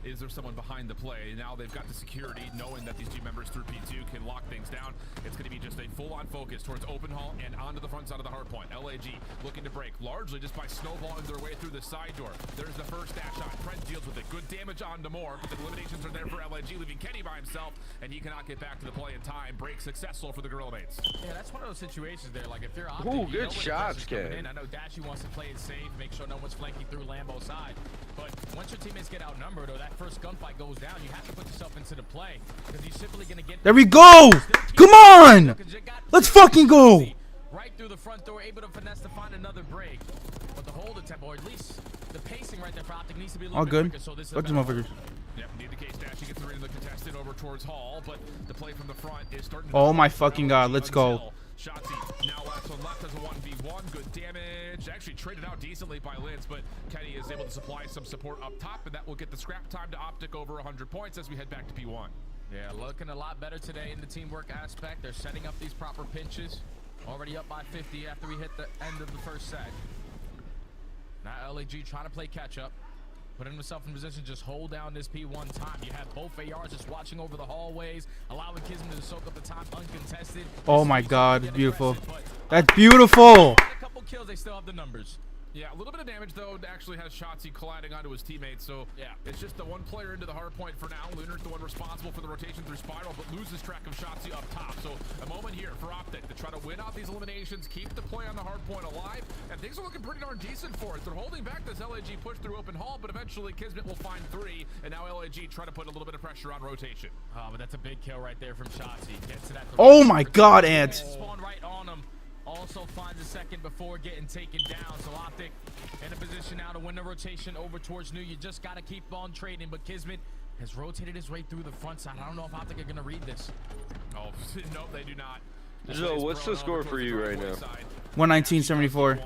Speaker 7: is there someone behind the play? Now they've got the security, knowing that these two members through P2 can lock things down. It's going to be just a full-on focus towards open hall and onto the front side of the hard point. LAG looking to break, largely just by snowballing their way through the side door. There's the first dash shot. Fred deals with it. Good damage on Demore, but the eliminations are there for LAG, leaving Kenny by himself, and he cannot get back to the play in time. Break successful for the Gorilla Mates.
Speaker 8: Yeah, that's one of those situations there. Like, if you're optic,
Speaker 1: Ooh,
Speaker 8: you
Speaker 1: good
Speaker 8: know when the
Speaker 1: shots,
Speaker 8: pressure's coming
Speaker 1: Ken.
Speaker 8: in. I know Dashy wants to play it safe, make sure no one's flanking through Lambo's side. But once your teammates get outnumbered or that first gunfight goes down, you have to put yourself into the play because you're simply going to get.
Speaker 2: There we go. Come on. Let's fucking go.
Speaker 8: Right through the front door, able to finesse to find another break. But the hold attempt, or at least the pacing right there for Optic needs to be a little
Speaker 2: All
Speaker 8: bit
Speaker 2: good.
Speaker 8: quicker. So this is
Speaker 2: Fuck these motherfuckers.
Speaker 7: Yep, indeed the case. Dashy gets the ring of the contestant over towards Hall, but the play from the front is starting to...
Speaker 2: Oh my fucking god, let's go.
Speaker 7: Shotzzy now last on left as a 1v1. Good damage. Actually traded out decently by Linz, but Kenny is able to supply some support up top, and that will get the scrap time to Optic over 100 points as we head back to P1.
Speaker 8: Yeah, looking a lot better today in the teamwork aspect. They're setting up these proper pinches. Already up by 50 after we hit the end of the first set. Now LAG trying to play catch up. Putting himself in position, just hold down this P1 time. You have both ARs just watching over the hallways, allowing Kismet to soak up the time uncontested.
Speaker 2: Oh my god, beautiful. That's beautiful.
Speaker 8: A couple kills, they still have the numbers.
Speaker 7: Yeah, a little bit of damage, though, actually has Shotzzy colliding onto his teammates, so yeah, it's just the one player into the hard point for now. Lunar's the one responsible for the rotation through Spiral, but loses track of Shotzzy up top. So a moment here for Optic to try to win out these eliminations, keep the play on the hard point alive, and things are looking pretty darn decent for it. They're holding back this LAG push through open hall, but eventually Kismet will find 3, and now LAG try to put a little bit of pressure on rotation.
Speaker 8: Oh, but that's a big kill right there from Shotzzy. Gets to that.
Speaker 2: Oh my god, Ant.
Speaker 8: Spawn right on him. Also finds a second before getting taken down. So Optic in a position now to win the rotation over towards New. You just got to keep on trading, but Kismet has rotated his way through the front side. I don't know if Optic are going to read this.
Speaker 7: Oh, no, they do not.
Speaker 1: Joe, what's the score for you right now?
Speaker 2: 119.74.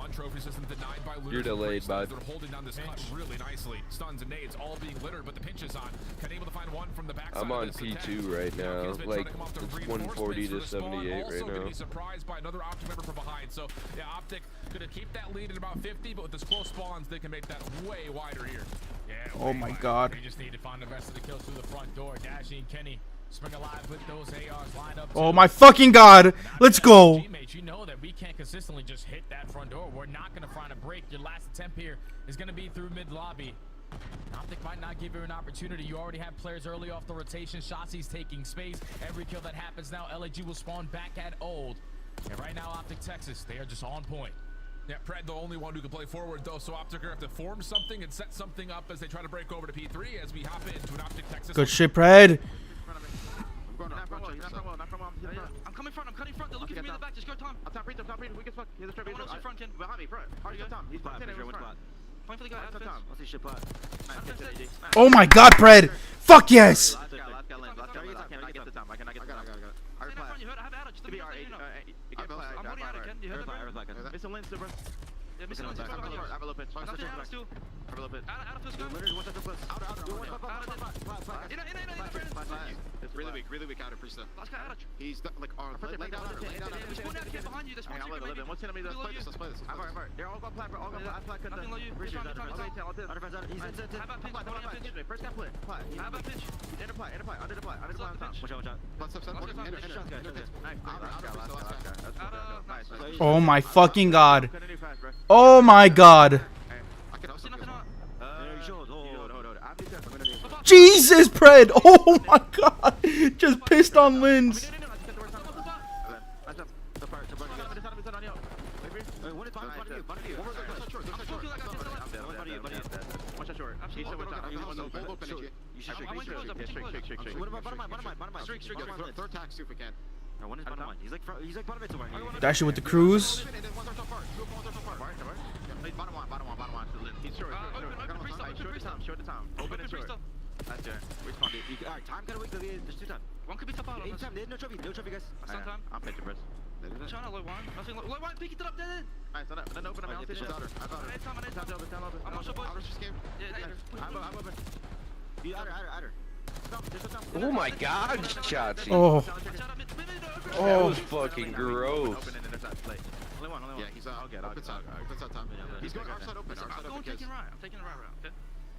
Speaker 1: You're delayed, bud.
Speaker 7: They're holding down this punch really nicely. Stuns and nades all being littered, but the pinch is on. Can able to find one from the backside.
Speaker 1: I'm on P2 right now. Like, it's 140 to 78 right
Speaker 7: also
Speaker 1: now.
Speaker 7: Be surprised by another Optic member from behind. So, yeah, Optic gonna keep that lead at about 50, but with this close spawns, they can make that way wider here. Yeah,
Speaker 2: Oh my god.
Speaker 8: They just need to find the rest of the kills through the front door. Dashy and Kenny spring alive with those ARs lined up.
Speaker 2: Oh my fucking god. Let's go.
Speaker 8: Teammates, you know that we can't consistently just hit that front door. We're not going to find a break. Your last attempt here is going to be through mid lobby. Optic might not give you an opportunity. You already have players early off the rotation. Shotzi's taking space. Every kill that happens now, LAG will spawn back at old. And right now, Optic Texas, they are just on point.
Speaker 7: Yeah, Pred the only one who can play forward, though, so Optic are going to have to form something and set something up as they try to break over to P3 as we hop into an Optic Texas.
Speaker 2: Good shit, Pred.
Speaker 9: I'm coming front, I'm cutting front. They're looking for me in the back. Just go, Tom. I'm top reach, we can fuck. He's a straight reach. I'm front, Ken. Behind me, front. Hard to go, Tom. He's front. Point for the guy. What's his shit pot?
Speaker 2: Oh my god, Pred. Fuck yes.
Speaker 9: I cannot get the Tom. I cannot get the Tom. I reply. You heard? I have Adage. I'm already out again. You heard that? Mr. Lynn, super. Yeah, Mr. Lynn, super. I have a little pitch. I have a little pitch. Out of first go. It's really weak out of Priesta. Last guy, Adage. He's like on. Lay down. There's one out behind you. There's one secret. What's enemy? Let's play this. They're all going flat. All going flat. Nothing low you. He's in first guy play. How about pitch? Under play. Under the play. Watch out.
Speaker 2: Oh my fucking god. Oh my god. Jesus, Pred. Oh my god. Just pissed on Linz. Dash it with the cruise.
Speaker 9: Open and short. That's it. Alright, time gotta wait. There's 2 times. One could be top out. 8 time. No trophy. No trophy, guys. Sometime. I'm pitching, Chris. Trying to low one. Nothing low one. Peek it up, dead. Alright, then open. I'm pitching. I'm on shot, boys. I'm open. Adder.
Speaker 1: Oh my god, Shotzzy.
Speaker 2: Oh.
Speaker 1: That was fucking gross.
Speaker 9: Only one.
Speaker 10: Yeah, he's
Speaker 9: okay.
Speaker 10: open side. Open side top. He's going our side open. Our side
Speaker 9: I'm
Speaker 10: open.
Speaker 9: taking right. I'm taking the right route. Okay.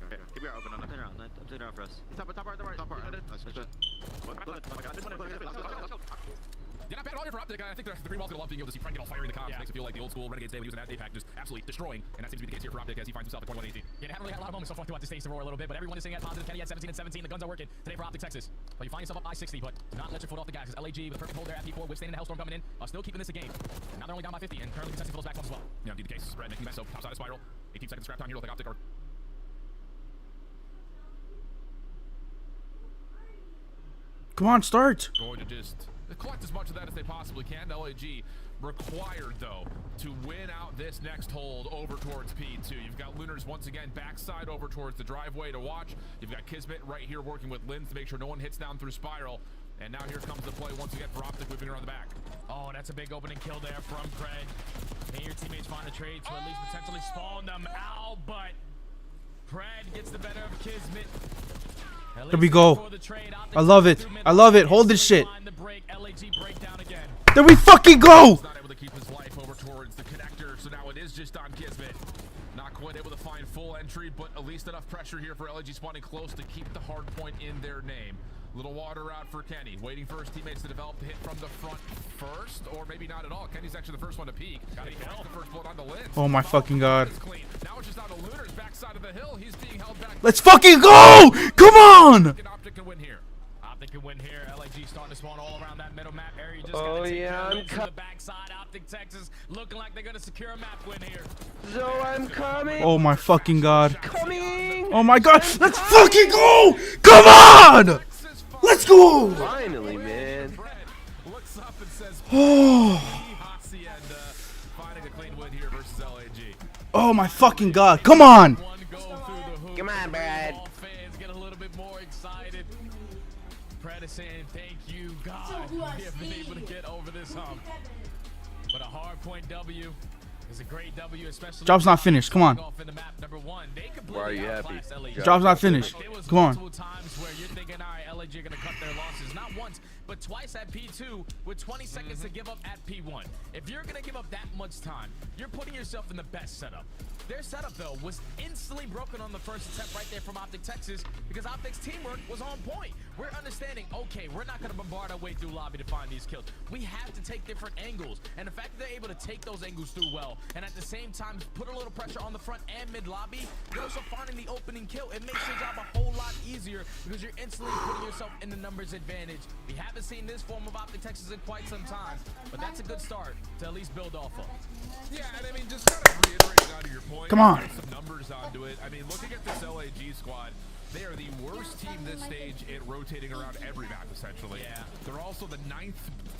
Speaker 10: Okay. Keep your eye open on
Speaker 9: I'm
Speaker 10: it.
Speaker 9: taking it out for us.
Speaker 10: Top right. Nice. Good.
Speaker 8: Yeah, not bad at all here for Optic. I think the green wall's gonna love being able to see Fred get all fiery in the comms. Makes it feel like the old school Renegades day when using that APAC just absolutely destroying, and that seems to be the case here for Optic as he finds himself at 21-18. Yeah, they haven't really had a lot of moments so far throughout this stage to roar a little bit, but everyone is saying at positive. Kenny at 17 and 17. The guns are working today for Optic Texas. But you find yourself up I-60, but do not let your foot off the gas. Because LAG with a perfect hold there at P4, withstanding the Hellstorm coming in, still keeping this a game. And now they're only down by 50 and currently contesting for those back ones as well. Yeah, indeed the case. Spread making mess, so top side of spiral. 18 seconds scrap time here. Look like Optic are.
Speaker 2: Come on, start.
Speaker 8: Going to just collect as much of that as they possibly can. LAG required, though, to win out this next hold over towards P2. You've got Lunars once again backside over towards the driveway to watch. You've got Kismet right here working with Lins to make sure no one hits down through Spiral. And now here comes the play once again for Optic moving around the back. Oh, that's a big opening kill there from Craig. And your teammates find a trade to at least potentially spawn them out, but Pred gets the better of Kismet.
Speaker 2: There we go. I love it. I love it. Hold this shit. There we fucking go.
Speaker 8: Not able to keep his life over towards the connector, so now it is just on Kismet. Not quite able to find full entry, but at least enough pressure here for LAG spawning close to keep the hard point in their name. Little water out for Kenny, waiting for his teammates to develop the hit from the front first, or maybe not at all. Kenny's actually the first one to peek. Got the first blood on the lid.
Speaker 2: Oh my fucking god.
Speaker 8: Now it's just on the Lunar's backside of the hill. He's being held back.
Speaker 2: Let's fucking go! Come on!
Speaker 8: Optic can win here. Optic can win here. LAG starting to spawn all around that middle map area. You just
Speaker 1: Oh,
Speaker 8: gotta take
Speaker 1: yeah,
Speaker 8: care
Speaker 1: I'm
Speaker 8: of the backside. Optic Texas looking like they're gonna secure a map win here.
Speaker 1: So I'm coming.
Speaker 2: Oh my fucking god.
Speaker 1: Coming.
Speaker 2: Oh my god. Let's fucking go! Come on! Let's go!
Speaker 1: Finally, man.
Speaker 8: Looks up and says, finding a clean win here versus LAG.
Speaker 2: Oh my fucking god. Come on!
Speaker 1: Come on, Brad.
Speaker 8: All fans get a little bit more excited. Pred is saying, thank you, God. We have been able to get over this hump. But a hard point W is a great W, especially.
Speaker 2: Job's not finished. Come on.
Speaker 1: Why are you happy?
Speaker 2: Job's not finished. Come on.
Speaker 8: Times where you're thinking, all right, LAG are going to cut their losses. Not once, but twice at P2 with 20 seconds to give up at P1. If you're going to give up that much time, you're putting yourself in the best setup. Their setup, though, was instantly broken on the first attempt right there from Optic Texas because Optic's teamwork was on point. We're understanding, okay, we're not going to bombard our way through lobby to find these kills. We have to take different angles. And the fact that they're able to take those angles through well and at the same time put a little pressure on the front and mid lobby, you're also finding the opening kill. It makes your job a whole lot easier because you're instantly putting yourself in the numbers advantage. We haven't seen this form of Optic Texas in quite some time, but that's a good start to at least build off of. Yeah, and I mean, just kind of reiterating onto your point.
Speaker 2: Come on.
Speaker 8: Some numbers onto it. I mean, looking at this LAG squad, they are the worst team this stage at rotating around every map, essentially. Yeah. They're also the 9th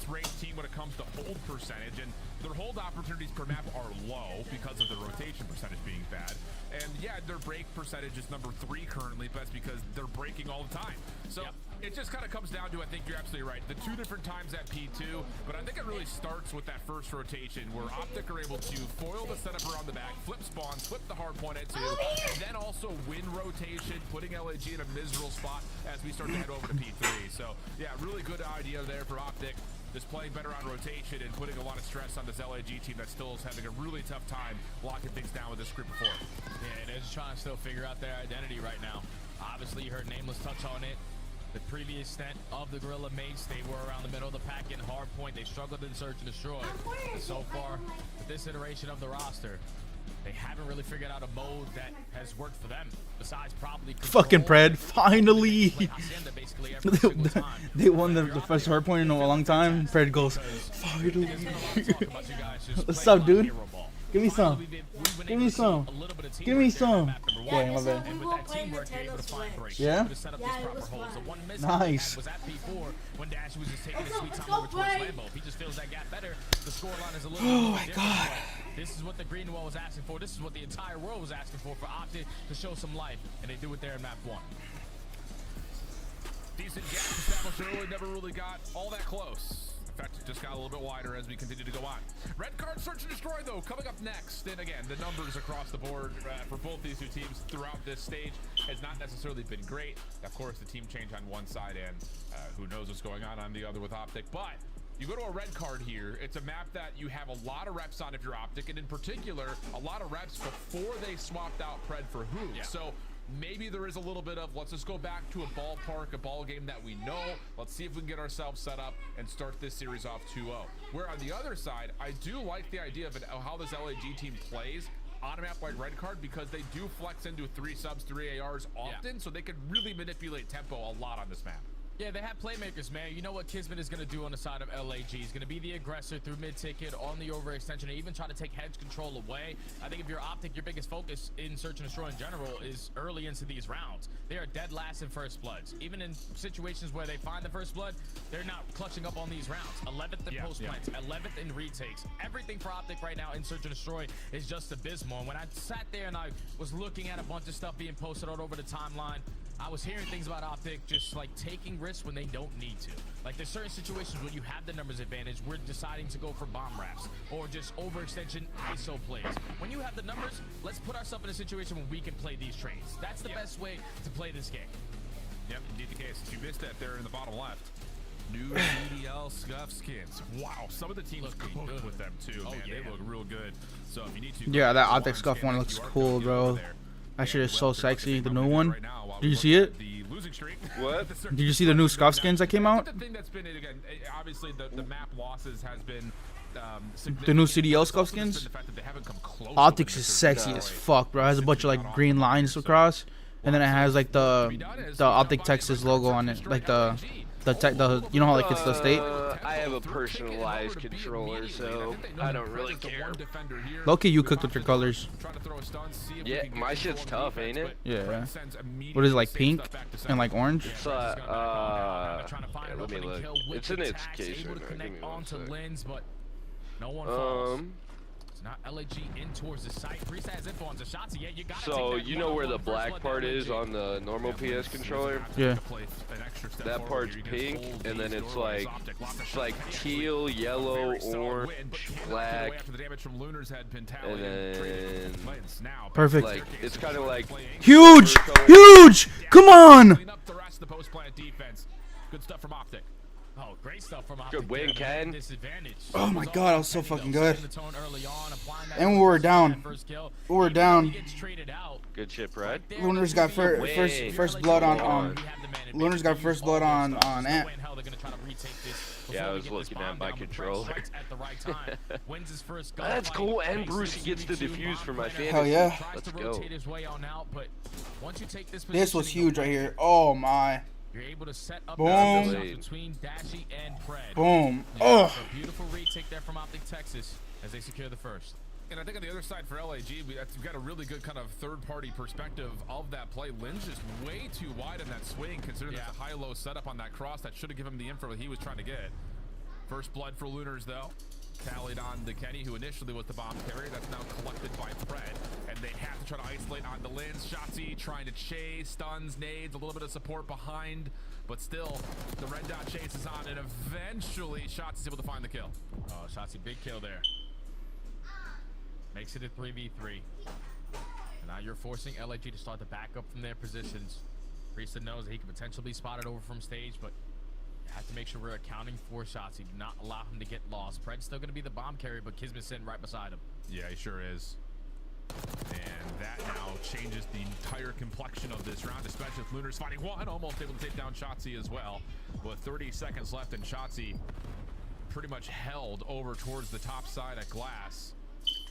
Speaker 8: ranked team when it comes to hold percentage, and their hold opportunities per map are low because of the rotation percentage being bad. And yeah, their break percentage is number 3 currently, but that's because they're breaking all the time. So it just kind of comes down to, I think you're absolutely right, the 2 different times at P2, but I think it really starts with that first rotation where Optic are able to foil the setup around the back, flip spawn, flip the hard point at 2, and then also win rotation, putting LAG in a miserable spot as we start to head over to P3. So yeah, really good idea there for Optic. Just playing better on rotation and putting a lot of stress on this LAG team that still is having a really tough time locking things down with this group before. Yeah, they're just trying to still figure out their identity right now. Obviously, you heard Nameless touch on it. The previous stint of the Gorilla mates, they were around the middle of the pack in hard point. They struggled in search and destroy. And so far, with this iteration of the roster, they haven't really figured out a mode that has worked for them. Besides probably
Speaker 2: fucking Pred, finally. They won the first hard point in a long time. Pred goes, finally. What's up, dude? Give me some. Give me some. Give me some. Okay, my bad. Yeah? Nice. Oh my god.
Speaker 8: This is what the green wall was asking for. This is what the entire world was asking for Optic to show some life, and they do it there in map 1. Decent gap established early, never really got all that close. In fact, it just got a little bit wider as we continue to go on. Red card search and destroy, though, coming up next. And again, the numbers across the board for both these two teams throughout this stage has not necessarily been great. Of course, the team change on one side, and who knows what's going on the other with Optic. But
Speaker 7: You go to a red card here. It's a map that you have a lot of reps on if you're Optic, and in particular, a lot of reps before they swapped out Pred for Who. Yeah. So maybe there is a little bit of, let's just go back to a ballpark, a ball game that we know. Let's see if we can get ourselves set up and start this series off 2-0. Where on the other side, I do like the idea of how this LAG team plays on a map like red card, because they do flex into 3 subs, 3 ARs often, so they can really manipulate tempo a lot on this map.
Speaker 8: Yeah, they have playmakers, man. You know what Kismet is going to do on the side of LAG. He's going to be the aggressor through mid-ticket, on the overextension, and even try to take hedge control away. I think if you're Optic, your biggest focus in Search and Destroy in general is early into these rounds. They are dead last in first bloods. Even in situations where they find the first blood, they're not clutching up on these rounds. 11th in post plants, 11th in retakes. Everything for Optic right now in Search and Destroy is just abysmal. And when I sat there and I was looking at a bunch of stuff being posted all over the timeline, I was hearing things about Optic just like taking risks when they don't need to. Like there's certain situations when you have the numbers advantage, we're deciding to go for bomb wraps or just overextension ISO plays. When you have the numbers, let's put ourselves in a situation where we can play these trades. That's the best way to play this game.
Speaker 7: Yep, indeed the case. You missed that there in the bottom left. New CDL scuff skins. Wow, some of the teams look good with them too, man. They look real good. So if you need to,
Speaker 2: yeah, that Optic scuff one looks cool, bro. That shit is so sexy. The new one. Did you see it?
Speaker 1: What?
Speaker 2: Did you see the new scuff skins that came out?
Speaker 7: The thing that's been, again, obviously the map losses has been
Speaker 2: the new CDL scuff skins. Optics is sexy as fuck, bro. It has a bunch of like green lines across, and then it has like the Optic Texas logo on it, like the you know how like it's the state.
Speaker 1: I have a personalized controller, so I don't really care.
Speaker 2: Low-key, you cooked with your colors.
Speaker 1: Yeah, my shit's tough, ain't it?
Speaker 2: Yeah. What is it, like pink and like orange?
Speaker 1: So, let me look. It's in its case right now. Give me one sec.
Speaker 8: No one falls. It's not LAG in towards the site. Priest has info on Zashatzi. Yeah, you got
Speaker 1: so you know where the black part is on the normal PS controller?
Speaker 2: Yeah.
Speaker 1: That part's pink, and then it's like teal, yellow, orange, black, and then
Speaker 2: perfect.
Speaker 1: Like, it's kind of like
Speaker 2: huge, huge. Come on.
Speaker 7: Clean up the rest of the post plant defense. Good stuff from Optic.
Speaker 8: Oh, great stuff from Optic.
Speaker 1: Good win, Ken.
Speaker 2: Oh my god, I was so fucking good. And we were down. We were down.
Speaker 1: Good shit, Brad.
Speaker 2: Lunar's got first blood on Lunar's got first blood on Ant.
Speaker 1: Yeah, I was looking at my controller. That's cool, and Brucey gets the defuse for my fantasy.
Speaker 2: Hell yeah.
Speaker 1: Let's go.
Speaker 2: This was huge right here. Oh my.
Speaker 8: You're able to set up
Speaker 2: boom.
Speaker 8: Between Dashy and Pred.
Speaker 2: Boom. Oh.
Speaker 8: Beautiful retake there from Optic Texas as they secure the first.
Speaker 7: And I think on the other side for LAG, we've got a really good kind of third-party perspective of that play. Lynn's just way too wide in that swing, considering there's a high-low setup on that cross that should have given him the info that he was trying to get. First blood for Lunars, though. Tallied on the Kenny, who initially was the bomb carrier. That's now collected by Pred. And they have to try to isolate on the Lynn's. Shotzi trying to chase, stuns, nades, a little bit of support behind. But still, the red dot chase is on, and eventually Shotzi's able to find the kill.
Speaker 8: Oh, Shotzi, big kill there. Makes it a 3v3. And now you're forcing LAG to start to back up from their positions. Priest knows that he could potentially be spotted over from stage, but you have to make sure we're accounting for Shotzi. Do not allow him to get lost. Pred's still going to be the bomb carrier, but Kismet's sitting right beside him.
Speaker 7: Yeah, he sure is. And that now changes the entire complexion of this round, especially if Lunar's finding one, almost able to take down Shotzi as well. With 30 seconds left, and Shotzi pretty much held over towards the top side at glass.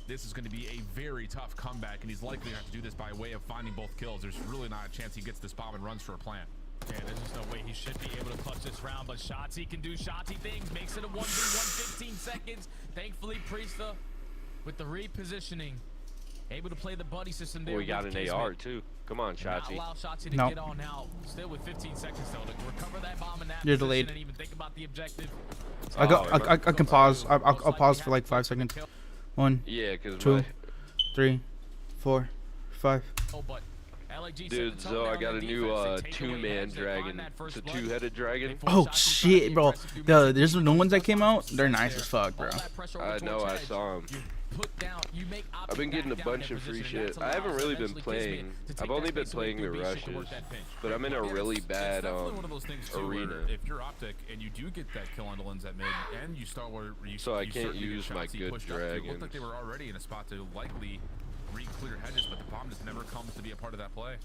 Speaker 7: This is going to be a very tough comeback, and he's likely going to have to do this by way of finding both kills. There's really not a chance he gets this bomb and runs for a plant.
Speaker 8: Yeah, there's just no way he should be able to clutch this round, but Shotzi can do Shotzi things. Makes it a 1v1, 15 seconds. Thankfully, Priesta, with the repositioning, able to play the buddy system there.
Speaker 1: We got an AR, too. Come on, Shotzi.
Speaker 8: Allow Shotzi to get on out. Still with 15 seconds, though, to recover that bomb in that
Speaker 2: You're
Speaker 8: position
Speaker 2: delayed.
Speaker 8: and even think about the objective.
Speaker 2: I can pause. I'll pause for like 5 seconds. 1,
Speaker 1: yeah,
Speaker 2: 2, 3, 4, 5.
Speaker 8: Oh, but
Speaker 1: dude, so I got a new two-man dragon. It's a two-headed dragon.
Speaker 2: Oh shit, bro. There's the new ones that came out. They're nice as fuck, bro.
Speaker 1: I know, I saw them.
Speaker 8: put down, you make Optic
Speaker 1: I've been getting a
Speaker 8: back down
Speaker 1: bunch
Speaker 8: in
Speaker 1: of free
Speaker 8: position, and
Speaker 1: shit.
Speaker 8: that
Speaker 1: I haven't
Speaker 8: allows
Speaker 1: really been
Speaker 8: eventually
Speaker 1: playing.
Speaker 8: Kismet to take
Speaker 1: I've
Speaker 8: that
Speaker 1: only been
Speaker 8: space away
Speaker 1: playing the
Speaker 8: through B shit to work
Speaker 1: rushes,
Speaker 8: that pinch.
Speaker 1: but I'm in a really bad
Speaker 7: It's definitely one of those things too,
Speaker 1: arena.
Speaker 7: where if you're Optic and you do get that kill on the lens at mid, and you start where you
Speaker 1: So I
Speaker 7: you
Speaker 1: can't
Speaker 7: start to get
Speaker 1: use my
Speaker 7: shots, you
Speaker 1: good
Speaker 7: pushed up to, it looked
Speaker 1: dragons.
Speaker 7: like they were already in a spot to likely re-clear hedges, but the bomb just never comes to be a part of that play.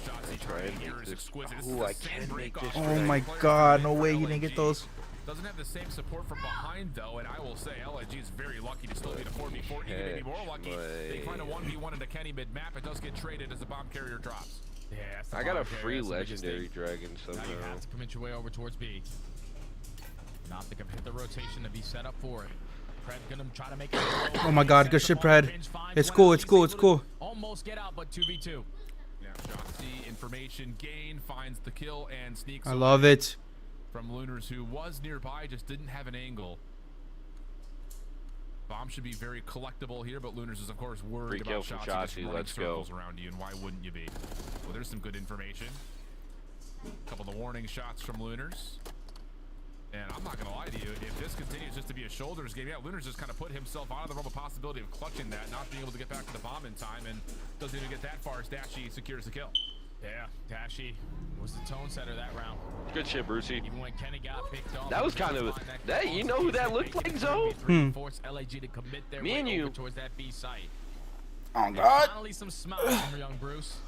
Speaker 7: Shots he
Speaker 1: Try and
Speaker 7: here
Speaker 1: make
Speaker 7: is
Speaker 1: this.
Speaker 7: exquisite. This
Speaker 1: Ooh,
Speaker 7: is the
Speaker 1: I
Speaker 7: same
Speaker 1: can make
Speaker 7: break
Speaker 1: this
Speaker 7: off.
Speaker 2: Oh my
Speaker 7: Players
Speaker 2: God,
Speaker 7: coming
Speaker 2: no
Speaker 7: in
Speaker 2: way
Speaker 7: for
Speaker 2: you didn't get
Speaker 7: LAG.
Speaker 2: those.
Speaker 7: Doesn't have the same support from behind though, and I will say LIG is very lucky to still be the 4v4. Even maybe more lucky, they find a 1v1 into Kenny mid-map. It does get traded as the bomb carrier drops.
Speaker 8: Yeah, that's the
Speaker 1: I got a
Speaker 8: bomb carrier,
Speaker 1: free
Speaker 8: that's the biggest
Speaker 1: legendary
Speaker 8: thing.
Speaker 1: dragon
Speaker 8: Now you
Speaker 1: somehow.
Speaker 8: have to commit your way over towards B. And Optic have hit the rotation to be set up for it. Pred gonna try to make it.
Speaker 2: Oh my God, good shit, Pred. It's cool, it's cool, it's cool.
Speaker 8: Almost get out, but 2v2.
Speaker 7: Yeah, Shotzzy, information gain, finds the kill and sneaks
Speaker 2: I love it.
Speaker 7: from Lunars, who was nearby, just didn't have an angle. Bomb should be very collectible here, but Lunars is of course worried
Speaker 1: Free
Speaker 7: about
Speaker 1: kill from
Speaker 7: Shotzzy just
Speaker 1: Shotzzy,
Speaker 7: running
Speaker 1: let's go.
Speaker 7: circles around you, and why wouldn't you be? Well, there's some good information. A couple of the warning shots from Lunars. And I'm not gonna lie to you, if this continues just to be a shoulders game, yeah, Lunars just kind of put himself out of the realm of possibility of clutching that, not being able to get back to the bomb in time, and doesn't even get that far as Dashy secures the kill.
Speaker 8: Yeah, Dashy was the tone setter that round.
Speaker 1: Good shit, Brucey.
Speaker 8: Even when Kenny got picked off,
Speaker 1: That was kind of that. You know who that looked like, Zoe?
Speaker 8: Force LAG to commit their
Speaker 1: Me
Speaker 8: way
Speaker 1: and
Speaker 8: over
Speaker 1: you.
Speaker 8: towards that B site.
Speaker 2: Oh
Speaker 8: And
Speaker 2: God.
Speaker 8: finally, some smiles from young Bruce.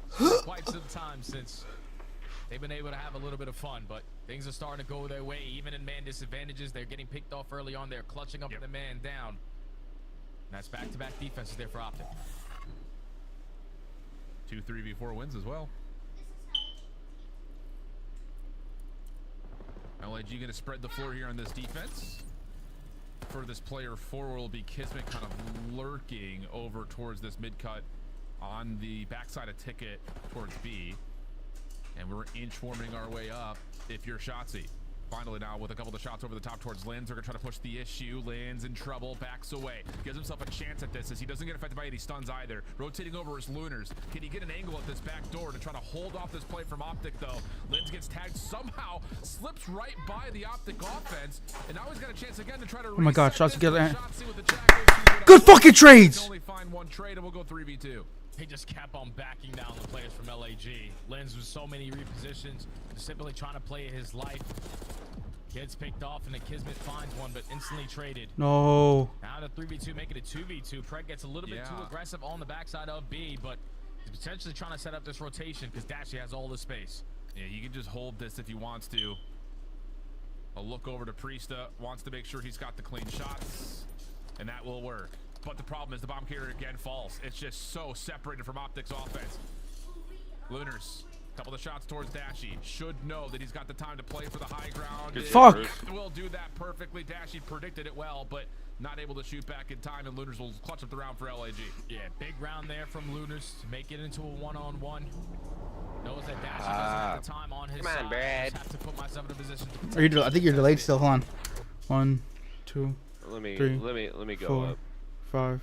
Speaker 8: It's been quite some time since they've been able to have a little bit of fun, but things are starting to go their way. Even in man disadvantages, they're getting picked off early on. They're clutching up the man down. And that's back-to-back defenses there for Optic.
Speaker 7: 2 3v4 wins as well. LIG going to spread the floor here on this defense. For this player forward will be Kismet, kind of lurking over towards this mid cut on the backside of Ticket towards B. And we're inch warming our way up if you're Shotzzy. Finally now with a couple of shots over the top towards Linz. They're going to try to push the issue. Linz in trouble, backs away. Gives himself a chance at this as he doesn't get affected by any stuns either. Rotating over his Lunars. Can he get an angle at this back door to try to hold off this play from Optic though? Linz gets tagged somehow, slips right by the Optic offense, and now he's got a chance again to try to
Speaker 2: Oh my God,
Speaker 7: reset
Speaker 2: shots
Speaker 7: this,
Speaker 2: together.
Speaker 7: but Shotzzy with the jack.
Speaker 2: Good fucking trades.
Speaker 7: Can only find one trade and we'll go 3v2.
Speaker 8: He just kept on backing down the players from LAG. Lenz with so many repositions, simply trying to play his life. Gets picked off, and the Kismet finds one, but instantly traded.
Speaker 2: No.
Speaker 8: Now the 3v2, making it 2v2. Pred gets a little bit too aggressive on the backside of B, but he's potentially trying to set up this rotation because Dashy has all the space.
Speaker 7: Yeah, he can just hold this if he wants to. A look over to Priesta, wants to make sure he's got the clean shots, and that will work. But the problem is the bomb carrier again falls. It's just so separated from Optic's offense. Lunars, couple of shots towards Dashy. Should know that he's got the time to play for the high ground.
Speaker 2: Fuck.
Speaker 7: Will do that perfectly. Dashy predicted it well, but not able to shoot back in time, and Lunars will clutch up the round for LAG.
Speaker 8: Yeah, big round there from Lunars to make it into a one-on-one. Knows that Dashy doesn't have the time on his side.
Speaker 1: Brad.
Speaker 8: Just have to put myself in a position to
Speaker 2: Are you? I think you're delayed still. Hold on. 1, 2,
Speaker 1: Let me
Speaker 2: 3,
Speaker 1: let me go
Speaker 2: 4,
Speaker 1: up.
Speaker 2: 5,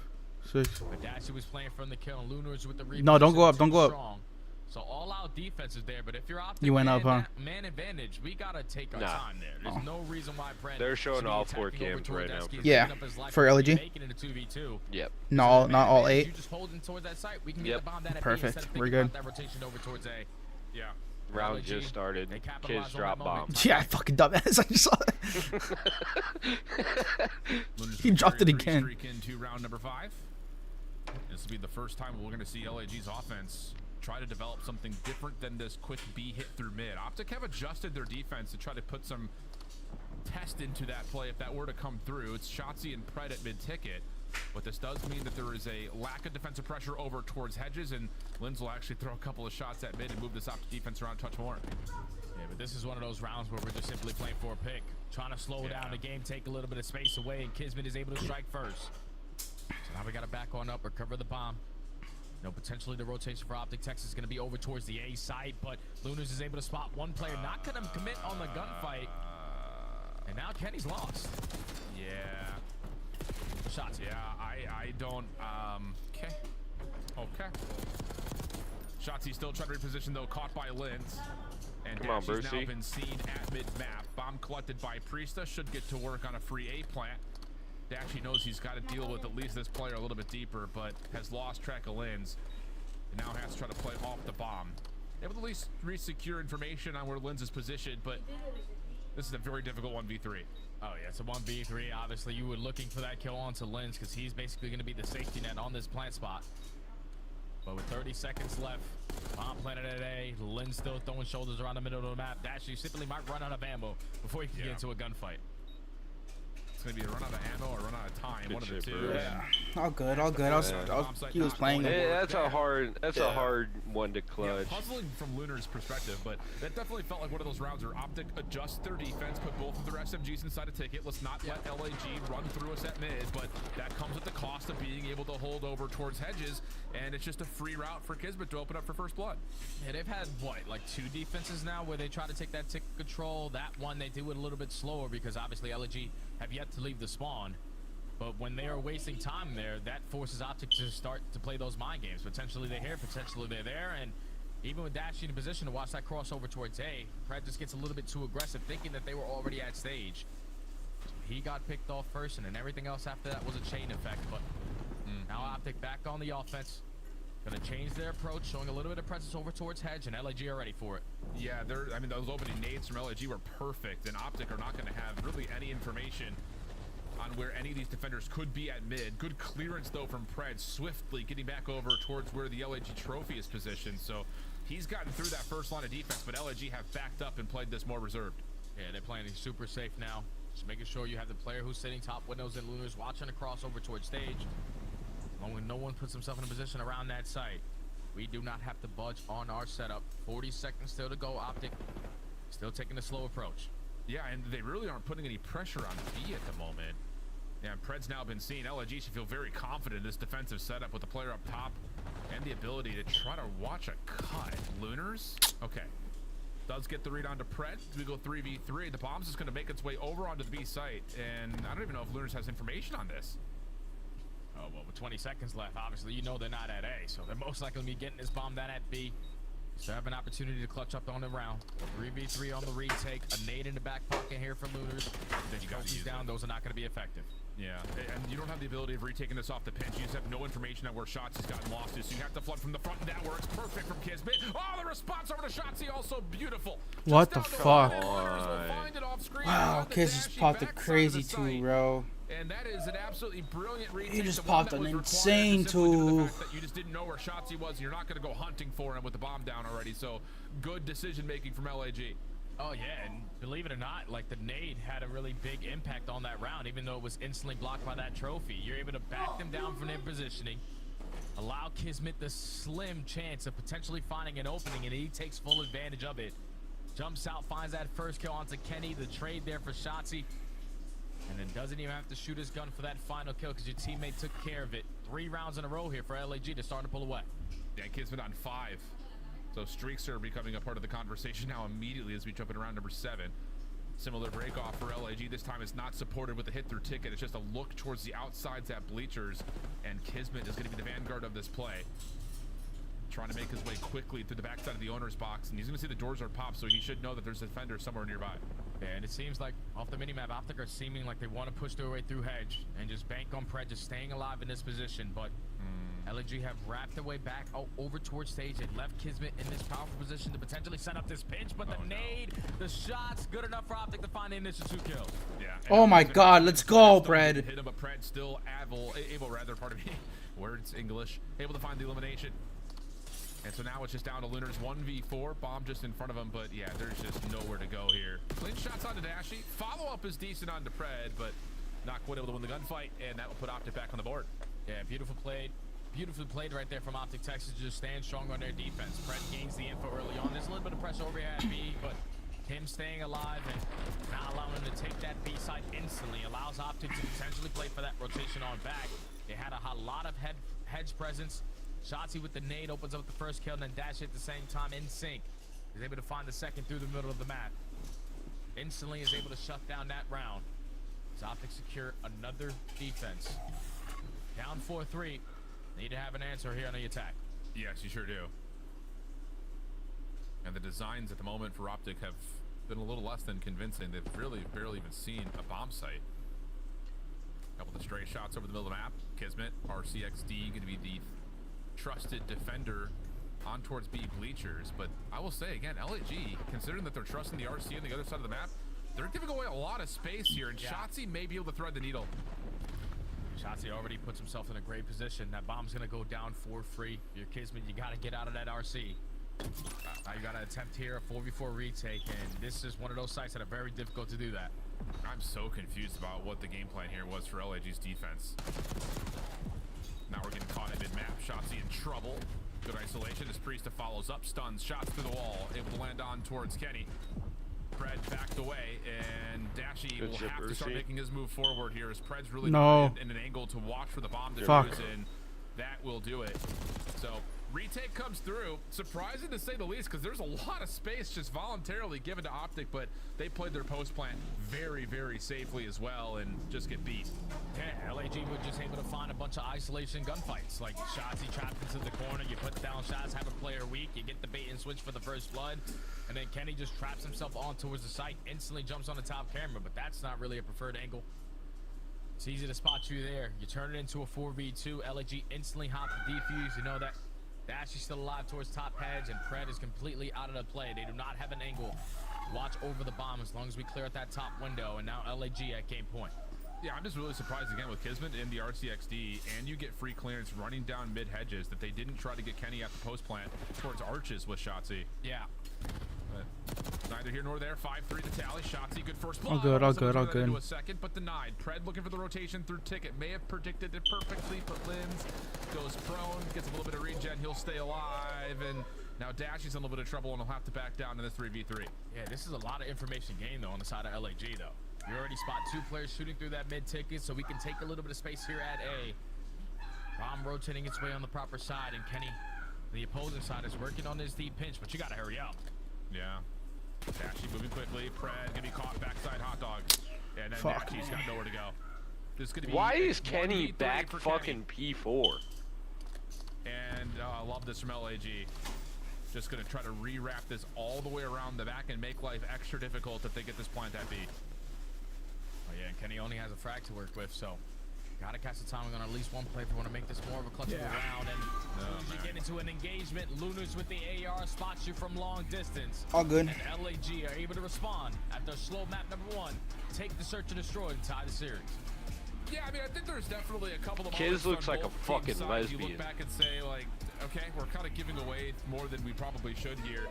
Speaker 2: 6.
Speaker 8: But Dashy was playing from the kill, and Lunars with the reposition.
Speaker 2: No, don't go up, don't
Speaker 8: too
Speaker 2: go up.
Speaker 8: strong. So all-out defense is there, but if you're Optic,
Speaker 2: You went up, huh?
Speaker 8: Man advantage, we gotta take our
Speaker 1: Nah.
Speaker 8: time there. There's no reason why Pred
Speaker 1: They're showing
Speaker 8: should be
Speaker 1: all 4
Speaker 8: attacking over
Speaker 1: cams
Speaker 8: towards
Speaker 1: right
Speaker 8: that
Speaker 1: now.
Speaker 8: ski,
Speaker 2: Yeah,
Speaker 8: giving up his life
Speaker 2: for
Speaker 8: and
Speaker 2: LG?
Speaker 8: making it a 2v2.
Speaker 1: Yep.
Speaker 2: No,
Speaker 8: Man
Speaker 2: not all
Speaker 8: advantage,
Speaker 2: 8.
Speaker 8: You just holding towards that site. We can
Speaker 1: Yep.
Speaker 8: get the bomb that at B
Speaker 2: Perfect.
Speaker 8: instead of
Speaker 2: We're
Speaker 8: thinking
Speaker 2: good.
Speaker 8: about that rotation over towards A.
Speaker 7: Yeah.
Speaker 1: Round
Speaker 8: LG,
Speaker 1: just started.
Speaker 8: they capitalize
Speaker 1: Kids
Speaker 8: on
Speaker 1: drop
Speaker 8: that
Speaker 1: bomb.
Speaker 8: moment.
Speaker 2: Yeah, I fucking dumbass. I just saw that. He dropped it again.
Speaker 7: Streak into round number 5. This will be the first time we're going to see LAG's offense try to develop something different than this quick B hit through mid. Optic have adjusted their defense to try to put some test into that play if that were to come through. It's Shotzzy and Pred at mid-ticket, but this does mean that there is a lack of defensive pressure over towards hedges, and Linz will actually throw a couple of shots at mid and move this Optic defense around a touch more.
Speaker 8: Yeah, but this is one of those rounds where we're just simply playing for a pick, trying to slow down the game, take a little bit of space away, and Kismet is able to strike first. So now we got to back on up, recover the bomb. You know, potentially the rotation for Optic Texas is going to be over towards the A site, but Lunars is able to spot one player, not going to commit on the gunfight. And now Kenny's lost.
Speaker 7: Yeah.
Speaker 8: Shots.
Speaker 7: Yeah, I don't, okay. Okay. Shotzzy still trying to reposition though, caught by Linz. And
Speaker 1: Come on,
Speaker 7: Dashy's now
Speaker 1: Brucey.
Speaker 7: been seen at mid-map. Bomb collected by Priesta, should get to work on a free A plant.
Speaker 8: Dashy knows he's got to deal with at least this player a little bit deeper, but has lost track of Linz. And now has to try to play off the bomb. Able to at least re-secure information on where Linz is positioned, but this is a very difficult 1v3.
Speaker 4: Oh yeah, it's a 1v3. Obviously, you were looking for that kill onto Linz because he's basically going to be the safety net on this plant spot. But with 30 seconds left, bomb planted at A, Linz still throwing shoulders around the middle of the map. Dashy simply might run out of ammo before he can get into a gunfight.
Speaker 8: It's going to be a run out of ammo or run out of time, one of the two.
Speaker 2: Yeah, all good, all good. He was playing.
Speaker 1: That's a hard one to clutch.
Speaker 8: Yeah, puzzling from Lunar's perspective, but that definitely felt like one of those rounds where Optic adjust their defense, put both of their SMGs inside a ticket. Let's not let LAG run through us at mid, but that comes at the cost of being able to hold over towards hedges, and it's just a free route for Kismet to open up for first blood.
Speaker 4: Yeah, they've had, what, like 2 defenses now where they try to take that ticket control. That one, they do it a little bit slower because obviously LAG have yet to leave the spawn. But when they are wasting time there, that forces Optic to start to play those mind games. Potentially they're here, potentially they're there, and even with Dashy in a position to watch that crossover towards A, Pred just gets a little bit too aggressive, thinking that they were already at stage. So he got picked off first, and then everything else after that was a chain effect. But now Optic back on the offense. Gonna change their approach, showing a little bit of presence over towards hedge, and LAG are ready for it.
Speaker 8: Yeah, I mean, those opening nades from LAG were perfect, and Optic are not going to have really any information on where any of these defenders could be at mid. Good clearance, though, from Pred, swiftly getting back over towards where the LAG trophy is positioned. So he's gotten through that first line of defense, but LAG have backed up and played this more reserved.
Speaker 4: Yeah, they're playing super safe now. Just making sure you have the player who's sitting top windows and Lunars watching the crossover towards stage. Long as no one puts himself in a position around that site, we do not have to budge on our setup. 40 seconds still to go. Optic still taking a slow approach.
Speaker 8: Yeah, and they really aren't putting any pressure on B at the moment. Yeah, and Pred's now been seen. LAG should feel very confident in this defensive setup with the player up top and the ability to try to watch a cut. Lunars? Okay. Does get the read onto Pred. We go 3v3. The bomb's just going to make its way over onto the B site, and I don't even know if Lunars has information on this.
Speaker 4: Oh, well, with 20 seconds left, obviously, you know they're not at A, so they're most likely going to be getting this bomb down at B. So have an opportunity to clutch up on the round. 3v3 on the retake. A nade in the back pocket here for Lunars. Then you got these down. Those are not going to be effective.
Speaker 8: Yeah, and you don't have the ability of retaking this off the pinch. You just have no information on where Shotzi's gotten lost to, so you have to flood from the front, and that works perfect from Kismet. Oh, the response over to Shotzi also beautiful.
Speaker 2: What the fuck?
Speaker 8: Wow,
Speaker 2: Kiz just popped a crazy 2, bro.
Speaker 8: And that is an absolutely brilliant retake.
Speaker 2: He just popped an insane 2.
Speaker 8: You just didn't know where Shotzi was, and you're not going to go hunting for him with the bomb down already. So good decision making from LAG.
Speaker 4: Oh yeah, and believe it or not, like the nade had a really big impact on that round, even though it was instantly blocked by that trophy. You're able to back them down from their positioning, allow Kismet the slim chance of potentially finding an opening, and he takes full advantage of it. Jumps out, finds that first kill onto Kenny, the trade there for Shotzi, and then doesn't even have to shoot his gun for that final kill because your teammate took care of it. 3 rounds in a row here for LAG. They're starting to pull away.
Speaker 8: Dan Kismet on 5. So streaks are becoming a part of the conversation now immediately as we jump in round number 7. Similar break off for LAG. This time it's not supported with a hit through ticket. It's just a look towards the outsides at bleachers, and Kismet is going to be the vanguard of this play. Trying to make his way quickly through the backside of the owner's box, and he's going to see the doors are popped, so he should know that there's a defender somewhere nearby.
Speaker 4: Yeah, and it seems like off the minimap, Optic are seeming like they want to push their way through hedge and just bank on Pred just staying alive in this position, but LAG have wrapped their way back over towards stage. They left Kismet in this powerful position to potentially set up this pinch, but the nade, the shot's good enough for Optic to find the initial 2 kills.
Speaker 8: Yeah.
Speaker 2: Oh my God, let's go, Pred.
Speaker 8: Hit him, but Pred still able, pardon me, words English, able to find the elimination. And so now it's just down to Lunar's 1v4. Bomb just in front of him, but yeah, there's just nowhere to go here. Clean shots onto Dashy. Follow-up is decent onto Pred, but not quite able to win the gunfight, and that will put Optic back on the board.
Speaker 4: Yeah, beautifully played right there from Optic Texas to just stand strong on their defense. Pred gains the info early on. There's a little bit of pressure over here at B, but him staying alive and not allowing him to take that B side instantly allows Optic to potentially play for that rotation on back. They had a lot of hedge presence. Shotzi with the nade opens up the first kill, and then Dash at the same time in sync. Is able to find the second through the middle of the map. Instantly is able to shut down that round. As Optic secure another defense. Down 4-3. Need to have an answer here on the attack.
Speaker 8: Yes, you sure do. And the designs at the moment for Optic have been a little less than convincing. They've really barely even seen a bomb site.
Speaker 11: Couple of stray shots over the middle of the map. Kismet, RCXD, going to be the trusted defender on towards B bleachers. But I will say again, LAG, considering that they're trusting the RC on the other side of the map, they're giving away a lot of space here, and Shotzzy may be able to thread the needle.
Speaker 8: Shotzzy already puts himself in a great position. That bomb's gonna go down for free. Your Kismet, you gotta get out of that RC. Now you gotta attempt here a 4v4 retake, and this is one of those sites that are very difficult to do that.
Speaker 11: I'm so confused about what the game plan here was for LAG's defense. Now we're getting caught in mid-map. Shotzzy in trouble. Good isolation as Priesta follows up, stuns, shots through the wall, able to land on towards Kenny. Pred backed away, and Dashy will have to start making his move forward here as Pred's really not in an angle to watch for the bomb to use, and that will do it. So retake comes through. Surprising to say the least, because there's a lot of space just voluntarily given to Optic, but they played their post plant very, very safely as well and just get beat.
Speaker 8: Yeah, LAG were just able to find a bunch of isolation gunfights. Like Shotzzy trapped into the corner, you put down shots, have a player weak, you get the bait and switch for the first blood, and then Kenny just traps himself on towards the site, instantly jumps on the top camera, but that's not really a preferred angle. It's easy to spot you there. You turn it into a 4v2, LAG instantly hop the defuse, you know that Dashy's still alive towards top hedge, and Pred is completely out of the play. They do not have an angle. Watch over the bomb as long as we clear out that top window, and now LAG at game point.
Speaker 11: Yeah, I'm just really surprised again with Kismet in the RCXD, and you get free clearance running down mid hedges that they didn't try to get Kenny at the post plant towards arches with Shotzzy.
Speaker 8: Yeah.
Speaker 11: But neither here nor there. 5-3 the tally. Shotzzy, good first blood.
Speaker 2: All good.
Speaker 11: Into a second, but denied. Pred looking for the rotation through Ticket. May have predicted it perfectly, but Limbs goes prone, gets a little bit of regen. He'll stay alive, and now Dashy's in a little bit of trouble, and he'll have to back down to the 3v3.
Speaker 8: Yeah, this is a lot of information gained, though, on the side of LAG, though. You already spot two players shooting through that mid ticket, so we can take a little bit of space here at A. Bomb rotating its way on the proper side, and Kenny, the opposing side, is working on this deep pinch, but you gotta hurry up.
Speaker 11: Yeah. Dashy moving quickly. Pred gonna be caught backside hot dog, and then Dashy's got nowhere to go. This is gonna be
Speaker 1: Why is Kenny back fucking P4?
Speaker 11: And I love this from LAG. Just gonna try to rewrap this all the way around the back and make life extra difficult if they get this plant at B.
Speaker 8: Oh yeah, and Kenny only has a frag to work with, so gotta catch the timing on at least one play if we want to make this more of a clutchable round. And you get into an engagement, Lunars with the AR spots you from long distance.
Speaker 2: All good.
Speaker 8: And LAG are able to respond after slow map number 1. Take the search and destroy and tie the series.
Speaker 11: Yeah, I mean, I think there's definitely a couple of
Speaker 1: Kiz looks like a fucking lesbian.
Speaker 11: You look back and say, like, okay, we're kind of giving away more than we probably should here.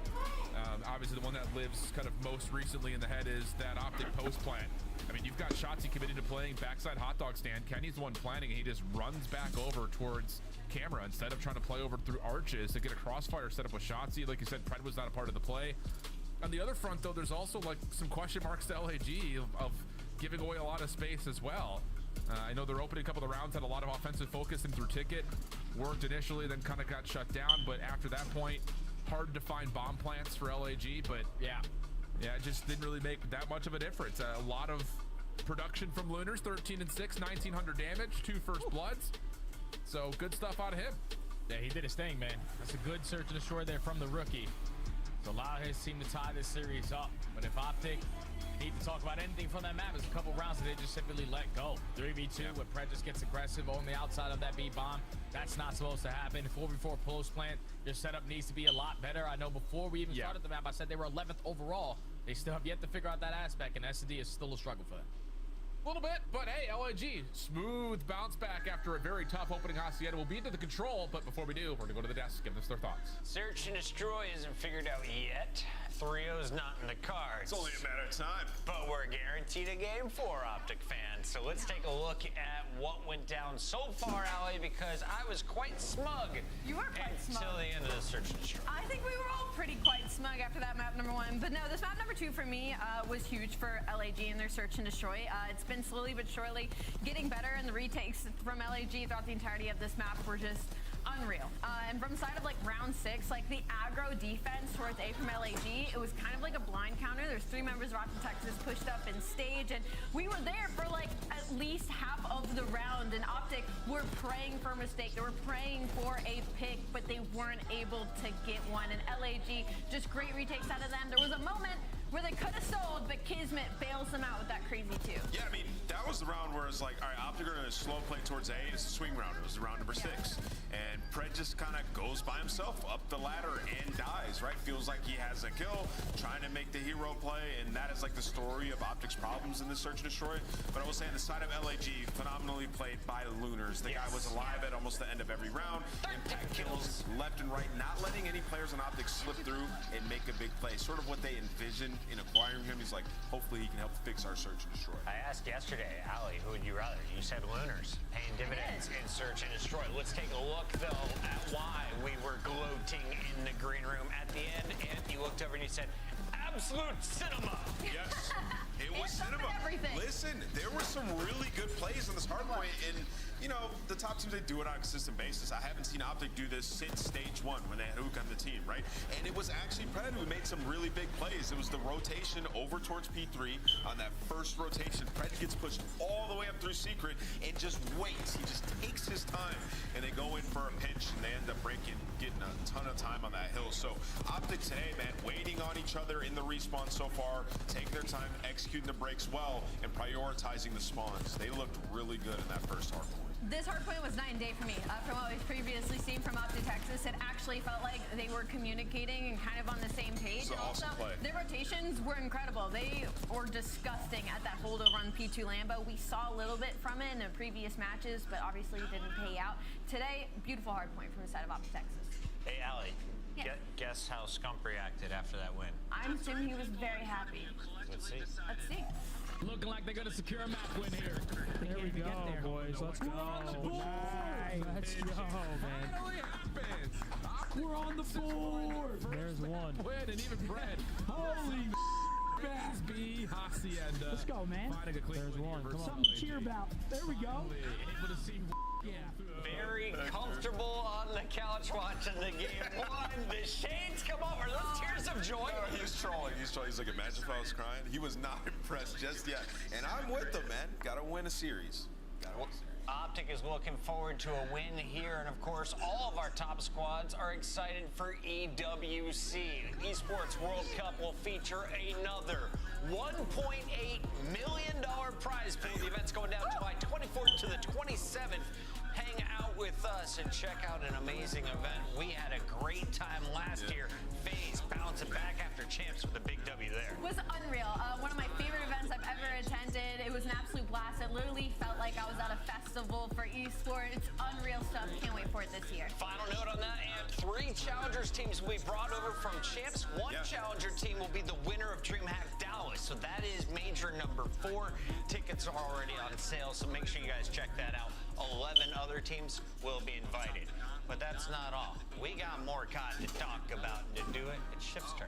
Speaker 11: Obviously, the one that lives kind of most recently in the head is that Optic post plant. I mean, you've got Shotzzy committed to playing backside hot dog stand. Kenny's the one planning, and he just runs back over towards camera instead of trying to play over through arches to get a crossfire set up with Shotzzy. Like you said, Pred was not a part of the play. On the other front, though, there's also like some question marks to LAG of giving away a lot of space as well. I know they're opening a couple of the rounds, had a lot of offensive focus and through Ticket. Worked initially, then kind of got shut down. But after that point, hard to find bomb plants for LAG. But yeah, it just didn't really make that much of a difference. A lot of production from Lunars, 13 and 6, 1900 damage, 2 first bloods. So good stuff out of him.
Speaker 8: Yeah, he did his thing, man. That's a good search and destroy there from the rookie. To allow his team to tie this series up. But if Optic need to talk about anything from that map, there's a couple rounds that they just simply let go. 3v2 when Pred just gets aggressive on the outside of that B bomb. That's not supposed to happen. 4v4 post plant, your setup needs to be a lot better. I know before we even started the map, I said they were 11th overall. They still have yet to figure out that aspect, and SD is still a struggle for them.
Speaker 11: A little bit, but hey, LAG, smooth bounce back after a very tough opening hacienda. We'll be into the control, but before we do, we're gonna go to the desk, give us their thoughts.
Speaker 4: Search and destroy isn't figured out yet. 3-0's not in the cards.
Speaker 5: It's only a matter of time.
Speaker 4: But we're guaranteed a game for Optic fans. So let's take a look at what went down so far, Allie, because I was quite smug.
Speaker 3: You were quite smug.
Speaker 4: Until the end of the search and destroy.
Speaker 3: I think we were all pretty quite smug after that map number 1. But no, this map number 2 for me was huge for LAG and their search and destroy. It's been slowly but surely getting better, and the retakes from LAG throughout the entirety of this map were just unreal. And from the side of like round 6, like the aggro defense towards A from LAG, it was kind of like a blind counter. There's 3 members of Rocket Texas pushed up in stage, and we were there for like at least half of the round, and Optic were praying for a mistake. They were praying for a pick, but they weren't able to get one. And LAG, just great retakes out of them. There was a moment where they could have sold, but Kiz Kismet bails them out with that crazy 2.
Speaker 5: Yeah, I mean, that was the round where it's like, all right, Optic are going to slow play towards A. It's a swing round. It was round number 6. And Pred just kind of goes by himself up the ladder and dies, right? Feels like he has a kill, trying to make the hero play, and that is like the story of Optic's problems in this Search and Destroy. But I will say on the side of LAG, phenomenally played by the Lunars. The guy was alive at almost the end of every round. Impact kills left and right, not letting any players on Optic slip through and make a big play. Sort of what they envisioned in acquiring him. He's like, hopefully he can help fix our Search and Destroy.
Speaker 4: I asked yesterday, Ali, who would you rather? You said Lunars, paying dividends in Search and Destroy. Let's take a look, though, at why we were gloating in the green room at the end. And you looked over and you said, absolute cinema.
Speaker 5: Yes, it was cinema.
Speaker 3: Everything.
Speaker 5: Listen, there were some really good plays on this hard point, and you know, the top teams, they do it on a consistent basis. I haven't seen Optic do this since stage 1 when they had Hook on the team, right? And it was actually Pred who made some really big plays. It was the rotation over towards P3 on that first rotation. Pred gets pushed all the way up through Secret and just waits. He just takes his time, and they go in for a pinch, and they end up getting a ton of time on that hill. So Optic today, man, waiting on each other in the respawn so far, taking their time, executing the breaks well, and prioritizing the spawns. They looked really good in that first hard point.
Speaker 3: This hard point was night and day for me. From what we've previously seen from Optic Texas, it actually felt like they were communicating and kind of on the same page.
Speaker 5: And
Speaker 3: also,
Speaker 5: awesome play.
Speaker 3: their rotations were incredible. They were disgusting at that holdover on P2 Lambo. We saw a little bit from it in the previous matches, but obviously it didn't pay out. Today, beautiful hard point from the side of Optic Texas.
Speaker 4: Hey, Ali, guess how Scump reacted after that win?
Speaker 3: I'm assuming he was very happy.
Speaker 4: Let's see.
Speaker 3: Let's see.
Speaker 8: Looking like they're going to secure a map win here.
Speaker 12: There we go, boys. Let's go. Nice. Let's go, man.
Speaker 11: Finally happened.
Speaker 12: We're on the board. There's one.
Speaker 11: Win and even Pred.
Speaker 12: Holy
Speaker 11: Fans B Hacienda.
Speaker 12: Let's go, man.
Speaker 11: Finding a clean
Speaker 12: There's
Speaker 11: win
Speaker 12: one.
Speaker 11: here
Speaker 12: Come
Speaker 11: versus
Speaker 12: on. Something to cheer
Speaker 11: LAG.
Speaker 12: about. There we go.
Speaker 11: Able to see
Speaker 12: Yeah.
Speaker 4: Very comfortable on the couch watching the game. The shades come over. Those tears of joy.
Speaker 5: No, he's trolling. He's like, imagine if I was crying. He was not impressed just yet. And I'm with him, man. Gotta win a series.
Speaker 4: Optic is looking forward to a win here, and of course, all of our top squads are excited for EWC. The Esports World Cup will feature another $1.8 million prize pool. The event's going down July 24th to the 27th. Hang out with us and check out an amazing event. We had a great time last year. FaZe bouncing back after champs with a big W there.
Speaker 3: It was unreal. One of my favorite events I've ever attended. It was an absolute blast. It literally felt like I was at a festival for esports. It's unreal stuff. Can't wait for it this year.
Speaker 4: Final note on that, and 3 challengers teams will be brought over from champs. One challenger team will be the winner of DreamHack Dallas. So that is major number 4. Tickets are already on sale, so make sure you guys check that out. 11 other teams will be invited. But that's not all. We got more COD to talk about. To do it, it's Ship's turn.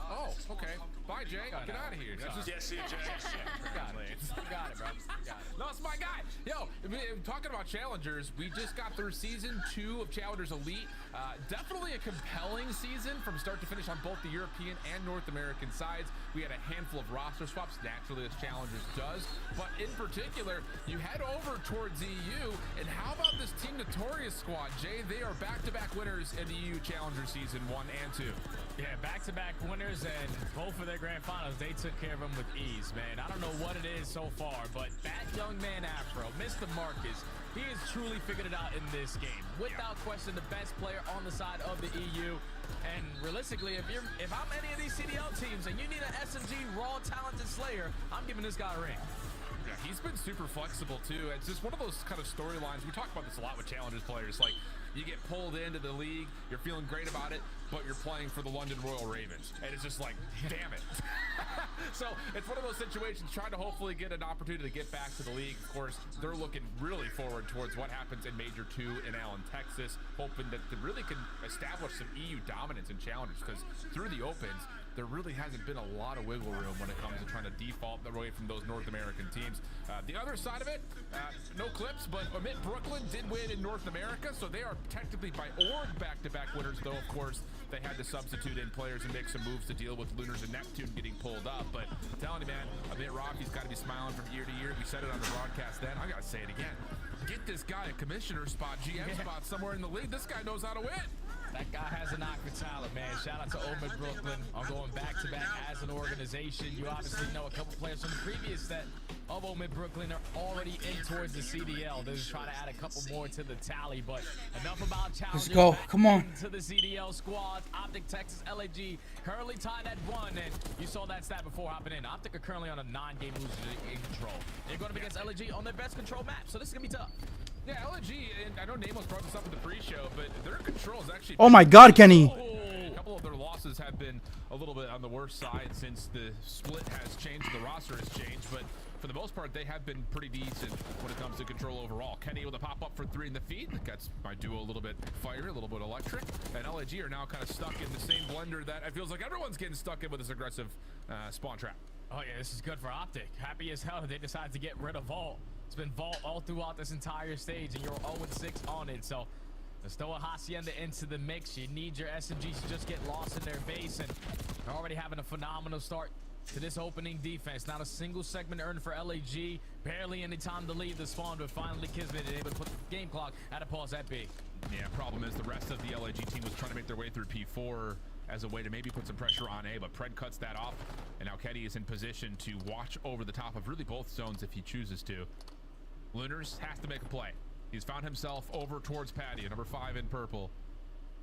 Speaker 11: Oh, okay. Bye, Jay. Get out of here.
Speaker 5: See you, Jay.
Speaker 8: Got it, bro. Got it.
Speaker 11: No, it's my guy. Yo, talking about challengers, we just got through season 2 of Challengers Elite. Definitely a compelling season from start to finish on both the European and North American sides. We had a handful of roster swaps, naturally, as Challengers does. But in particular, you head over towards EU, and how about this Team Notorious squad, Jay? They are back-to-back winners in the EU Challenger season 1 and 2.
Speaker 8: Yeah, back-to-back winners, and both of their grand finals, they took care of them with ease, man. I don't know what it is so far, but that young man Afro, Mr. Marcus, he has truly figured it out in this game. Without question, the best player on the side of the EU. And realistically, if I'm any of these CDL teams and you need an SMG raw talented slayer, I'm giving this guy a ring.
Speaker 11: Yeah, he's been super flexible too. It's just one of those kind of storylines. We talk about this a lot with Challengers players. Like, you get pulled into the league, you're feeling great about it, but you're playing for the London Royal Ravens. And it's just like, damn it. So it's one of those situations, trying to hopefully get an opportunity to get back to the league. Of course, they're looking really forward towards what happens in Major 2 in Allen, Texas, hoping that they really can establish some EU dominance in Challengers, because through the opens, there really hasn't been a lot of wiggle room when it comes to trying to default away from those North American teams. The other side of it, no clips, but Omit Brooklyn did win in North America, so they are technically by org back-to-back winners, though, of course, they had to substitute in players and make some moves to deal with Lunars and Neptune getting pulled up. But I'm telling you, man, Omit Rocky's got to be smiling from year to year. We said it on the broadcast then. I got to say it again. Get this guy a commissioner spot, GM spot somewhere in the league. This guy knows how to win.
Speaker 8: That guy has an eye for talent, man. Shout out to Omid Brooklyn on going back-to-back as an organization. You obviously know a couple players from the previous set of Omid Brooklyn are already in towards the CDL. They're just trying to add a couple more to the tally, but enough about challengers.
Speaker 2: Let's go. Come on.
Speaker 8: To the CDL squads. Optic, Texas, LAG currently tied at 1, and you saw that stat before hopping in. Optic are currently on a 9-game losing in control. They're going to be against LAG on their best control map, so this is going to be tough.
Speaker 11: Yeah, LNG, and I know Nameless brought this up in the pre-show, but their control is actually...
Speaker 2: Oh my God, Kenny.
Speaker 11: A couple of their losses have been a little bit on the worst side since the split has changed, the roster has changed, but for the most part, they have been pretty decent when it comes to control overall. Kenny with a pop-up for 3 in the feed. That gets my duo a little bit fiery, a little bit electric, and LAG are now kind of stuck in the same blender that it feels like everyone's getting stuck in with this aggressive spawn trap.
Speaker 8: Oh yeah, this is good for Optic. Happy as hell they decided to get rid of Vault. It's been Vault all throughout this entire stage, and you're 0-6 on it. So let's throw a Hacienda into the mix. You need your SMGs to just get lost in their base, and they're already having a phenomenal start to this opening defense. Not a single segment earned for LAG. Barely any time to leave the spawn, but finally Kismet is able to put the game clock at a pause at B.
Speaker 11: Yeah, problem is the rest of the LAG team was trying to make their way through P4 as a way to maybe put some pressure on A, but Pred cuts that off, and now Kenny is in position to watch over the top of really both zones if he chooses to. Lunars has to make a play. He's found himself over towards Patio, number 5 in purple.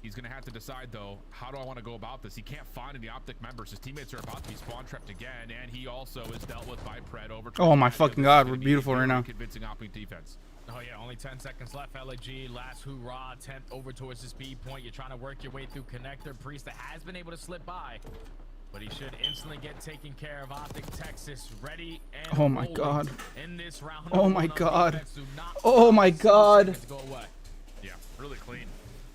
Speaker 11: He's going to have to decide, though, how do I want to go about this? He can't find any Optic members. His teammates are about to be spawn trapped again, and he also is dealt with by Pred over.
Speaker 2: Oh my fucking God, we're beautiful right now.
Speaker 11: Convincing Optic defense.
Speaker 8: Oh yeah, only 10 seconds left. LAG, last hoorah attempt over towards the speed point. You're trying to work your way through connector. Priesta has been able to slip by, but he should instantly get taken care of. Optic, Texas, ready and
Speaker 2: oh my God.
Speaker 8: In this round.
Speaker 2: Oh my God. Oh my God.
Speaker 8: Go away.
Speaker 11: Yeah, really clean.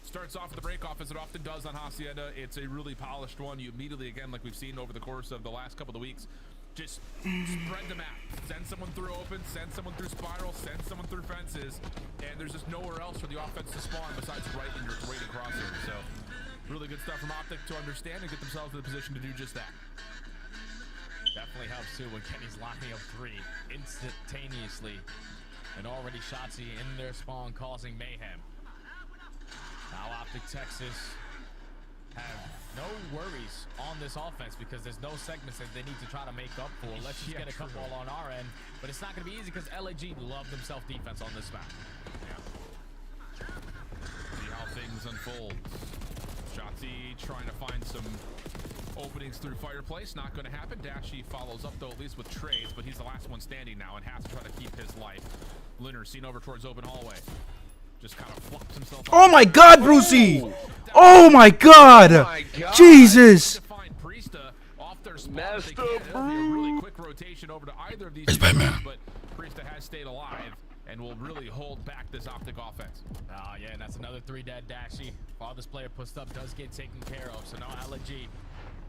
Speaker 11: Starts off with the break off as it often does on Hacienda. It's a really polished one. You immediately, again, like we've seen over the course of the last couple of weeks, just spread the map. Send someone through open, send someone through spiral, send someone through fences, and there's just nowhere else for the offense to spawn besides right in your waiting crosshair. So really good stuff from Optic to understand and get themselves in the position to do just that.
Speaker 8: Definitely helps too when Kenny's lining up 3 instantaneously, and already Shotzi in their spawn causing mayhem. Now Optic Texas have no worries on this offense because there's no segments that they need to try to make up for. Let's just get a couple on our end, but it's not going to be easy because LAG love them self-defense on this map.
Speaker 11: Yeah. See how things unfold. Shotzi trying to find some openings through Fireplace. Not going to happen. Dashy follows up, though, at least with trades, but he's the last one standing now and has to try to keep his life. Lunar seen over towards open hallway. Just kind of flops himself.
Speaker 2: Oh my God, Brucey! Oh my God!
Speaker 1: Oh my God.
Speaker 2: Jesus!
Speaker 11: Messed up, a really quick rotation over to either of these teams, but Priesta has stayed alive and will really hold back this Optic offense.
Speaker 8: Oh yeah, and that's another 3 dead Dashy. While this player pushed up does get taken care of, so now LG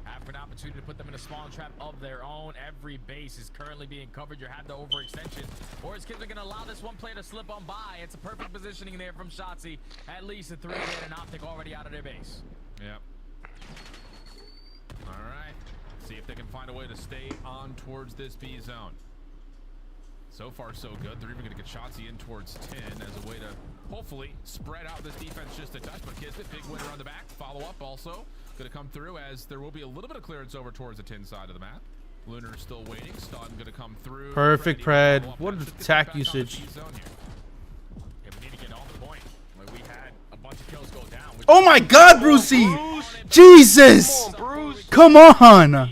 Speaker 8: have an opportunity to put them in a spawn trap of their own. Every base is currently being covered. You have the overextension, or is Kids are going to allow this one player to slip on by? It's a perfect positioning there from Shotzi. At least a 3 dead and Optic already out of their base.
Speaker 11: Yep. All right. See if they can find a way to stay on towards this B zone. So far, so good. They're even going to get Shotzi in towards 10 as a way to hopefully spread out this defense just a touch. But Kismet, big winner on the back. Follow up also going to come through as there will be a little bit of clearance over towards the 10 side of the map. Lunar still waiting. Stun going to come through.
Speaker 2: Perfect, Pred. What an attack usage.
Speaker 8: Yeah, we need to get on the point. Like we had a bunch of kills go down.
Speaker 2: Oh my God, Brucey! Jesus! Come on!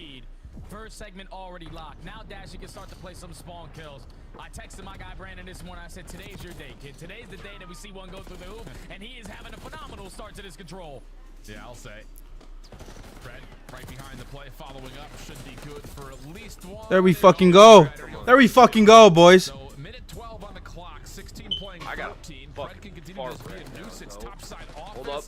Speaker 8: First segment already locked. Now Dashy can start to play some spawn kills. I texted my guy Brandon this morning. I said, today's your day, kid. Today's the day that we see one go through the hoop, and he is having a phenomenal start to this control.
Speaker 11: Yeah, I'll say. Fred right behind the play, following up. Should be good for at least one.
Speaker 2: There we fucking go. There we fucking go, boys.
Speaker 11: So minute 12 on the clock. 16 playing 13. Fred can continue to be a nuisance topside office.
Speaker 1: Hold up.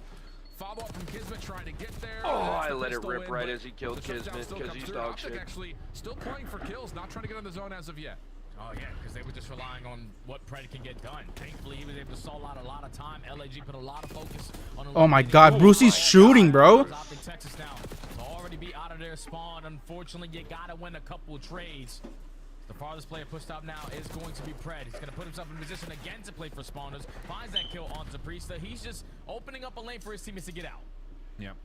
Speaker 11: Follow up from Kismet trying to get there.
Speaker 1: Oh, I let it rip right as he killed Kismet because he's dog shit.
Speaker 11: Actually still playing for kills, not trying to get on the zone as of yet.
Speaker 8: Oh yeah, because they were just relying on what Pred can get done. Thankfully, he was able to stall out a lot of time. LAG put a lot of focus on.
Speaker 2: Oh my God, Brucey's shooting, bro.
Speaker 8: Texas now to already be out of their spawn. Unfortunately, you gotta win a couple of trades. The farthest player pushed up now is going to be Pred. He's going to put himself in position again to play for spawners. Finds that kill onto Priesta. He's just opening up a lane for his teammates to get out.
Speaker 11: Yep.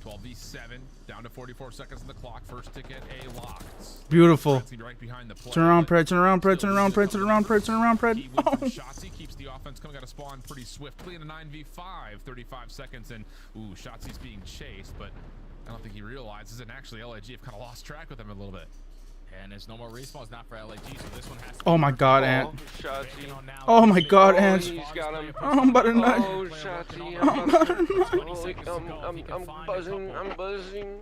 Speaker 11: 12v7, down to 44 seconds on the clock. First ticket, A locked.
Speaker 2: Beautiful.
Speaker 11: Right behind the play.
Speaker 2: Turn around, Pred. Turn around, Pred. Turn around, Pred. Turn around, Pred. Turn around, Pred.
Speaker 11: He went from Shotzi, keeps the offense coming out of spawn pretty swiftly in a 9v5, 35 seconds, and ooh, Shotzi's being chased, but I don't think he realizes, and actually LAG have kind of lost track with him a little bit.
Speaker 8: And there's no more respawns, not for LAG, so this one has to
Speaker 2: Oh my God, Ant.
Speaker 1: Shotzi.
Speaker 2: Oh my God, Ant.
Speaker 1: He's got him.
Speaker 2: Oh, I'm about to nut.
Speaker 1: Oh, Shotzi. I'm buzzing. I'm buzzing.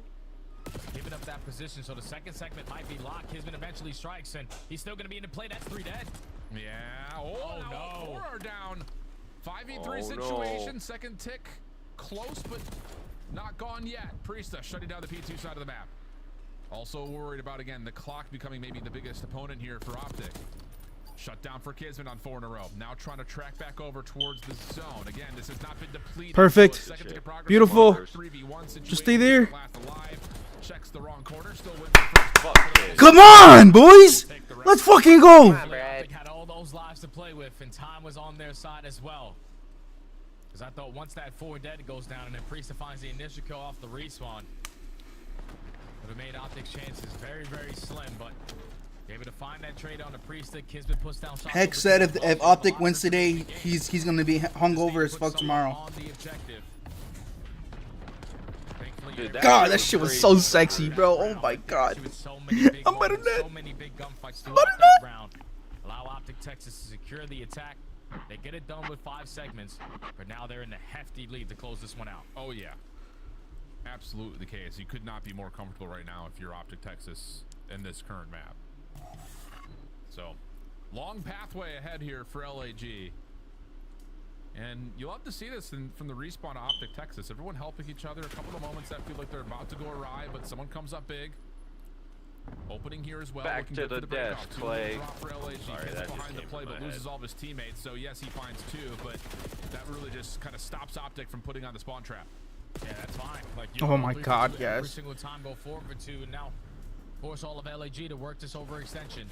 Speaker 8: Giving up that position, so the second segment might be locked. Kismet eventually strikes, and he's still going to be in the play. That's 3 dead.
Speaker 11: Yeah. Oh, no. 4 are down. 5v3 situation. Second tick. Close, but not gone yet. Priesta shutting down the P2 side of the map. Also worried about, again, the clock becoming maybe the biggest opponent here for Optic. Shut down for Kismet on 4 in a row. Now trying to track back over towards the zone. Again, this has not been depleted.
Speaker 2: Perfect.
Speaker 11: So
Speaker 2: Beautiful.
Speaker 11: 3v1
Speaker 2: Just stay there.
Speaker 11: Checks the wrong corner. Still wins
Speaker 2: Come on, boys. Let's fucking go.
Speaker 8: Optic had all those lives to play with, and time was on their side as well. Because I thought once that 4 dead goes down and then Priesta finds the initial kill off the respawn, would have made Optic's chances very, very slim, but able to find that trade on the Priesta. Kismet puts down shots.
Speaker 2: Heck said if Optic wins today, he's gonna be hungover as fuck tomorrow.
Speaker 1: Dude,
Speaker 2: God, that shit was so sexy, bro. Oh my God. I'm better than that.
Speaker 8: So many big gunfights
Speaker 2: I'm
Speaker 8: throughout
Speaker 2: better
Speaker 8: that
Speaker 2: than
Speaker 8: round. Allow Optic Texas to secure the attack. They get it done with 5 segments, but now they're in a hefty lead to close this one out.
Speaker 11: Oh yeah, absolutely the case. You could not be more comfortable right now if you're Optic Texas in this current map. So, long pathway ahead here for LAG. And you'll have to see this from the respawn of Optic Texas. Everyone helping each other. A couple of moments that feel like they're about to go awry, but someone comes up big. Opening here as well.
Speaker 1: Back to the desk, Clay.
Speaker 11: Sorry, that behind the play, but loses all of his teammates. So yes, he finds 2, but that really just kind of stops Optic from putting on the spawn trap.
Speaker 8: Yeah, that's fine. Like,
Speaker 2: Oh my God,
Speaker 8: every
Speaker 2: yes.
Speaker 8: single time go 4 for 2, and now force all of LAG to work this overextension.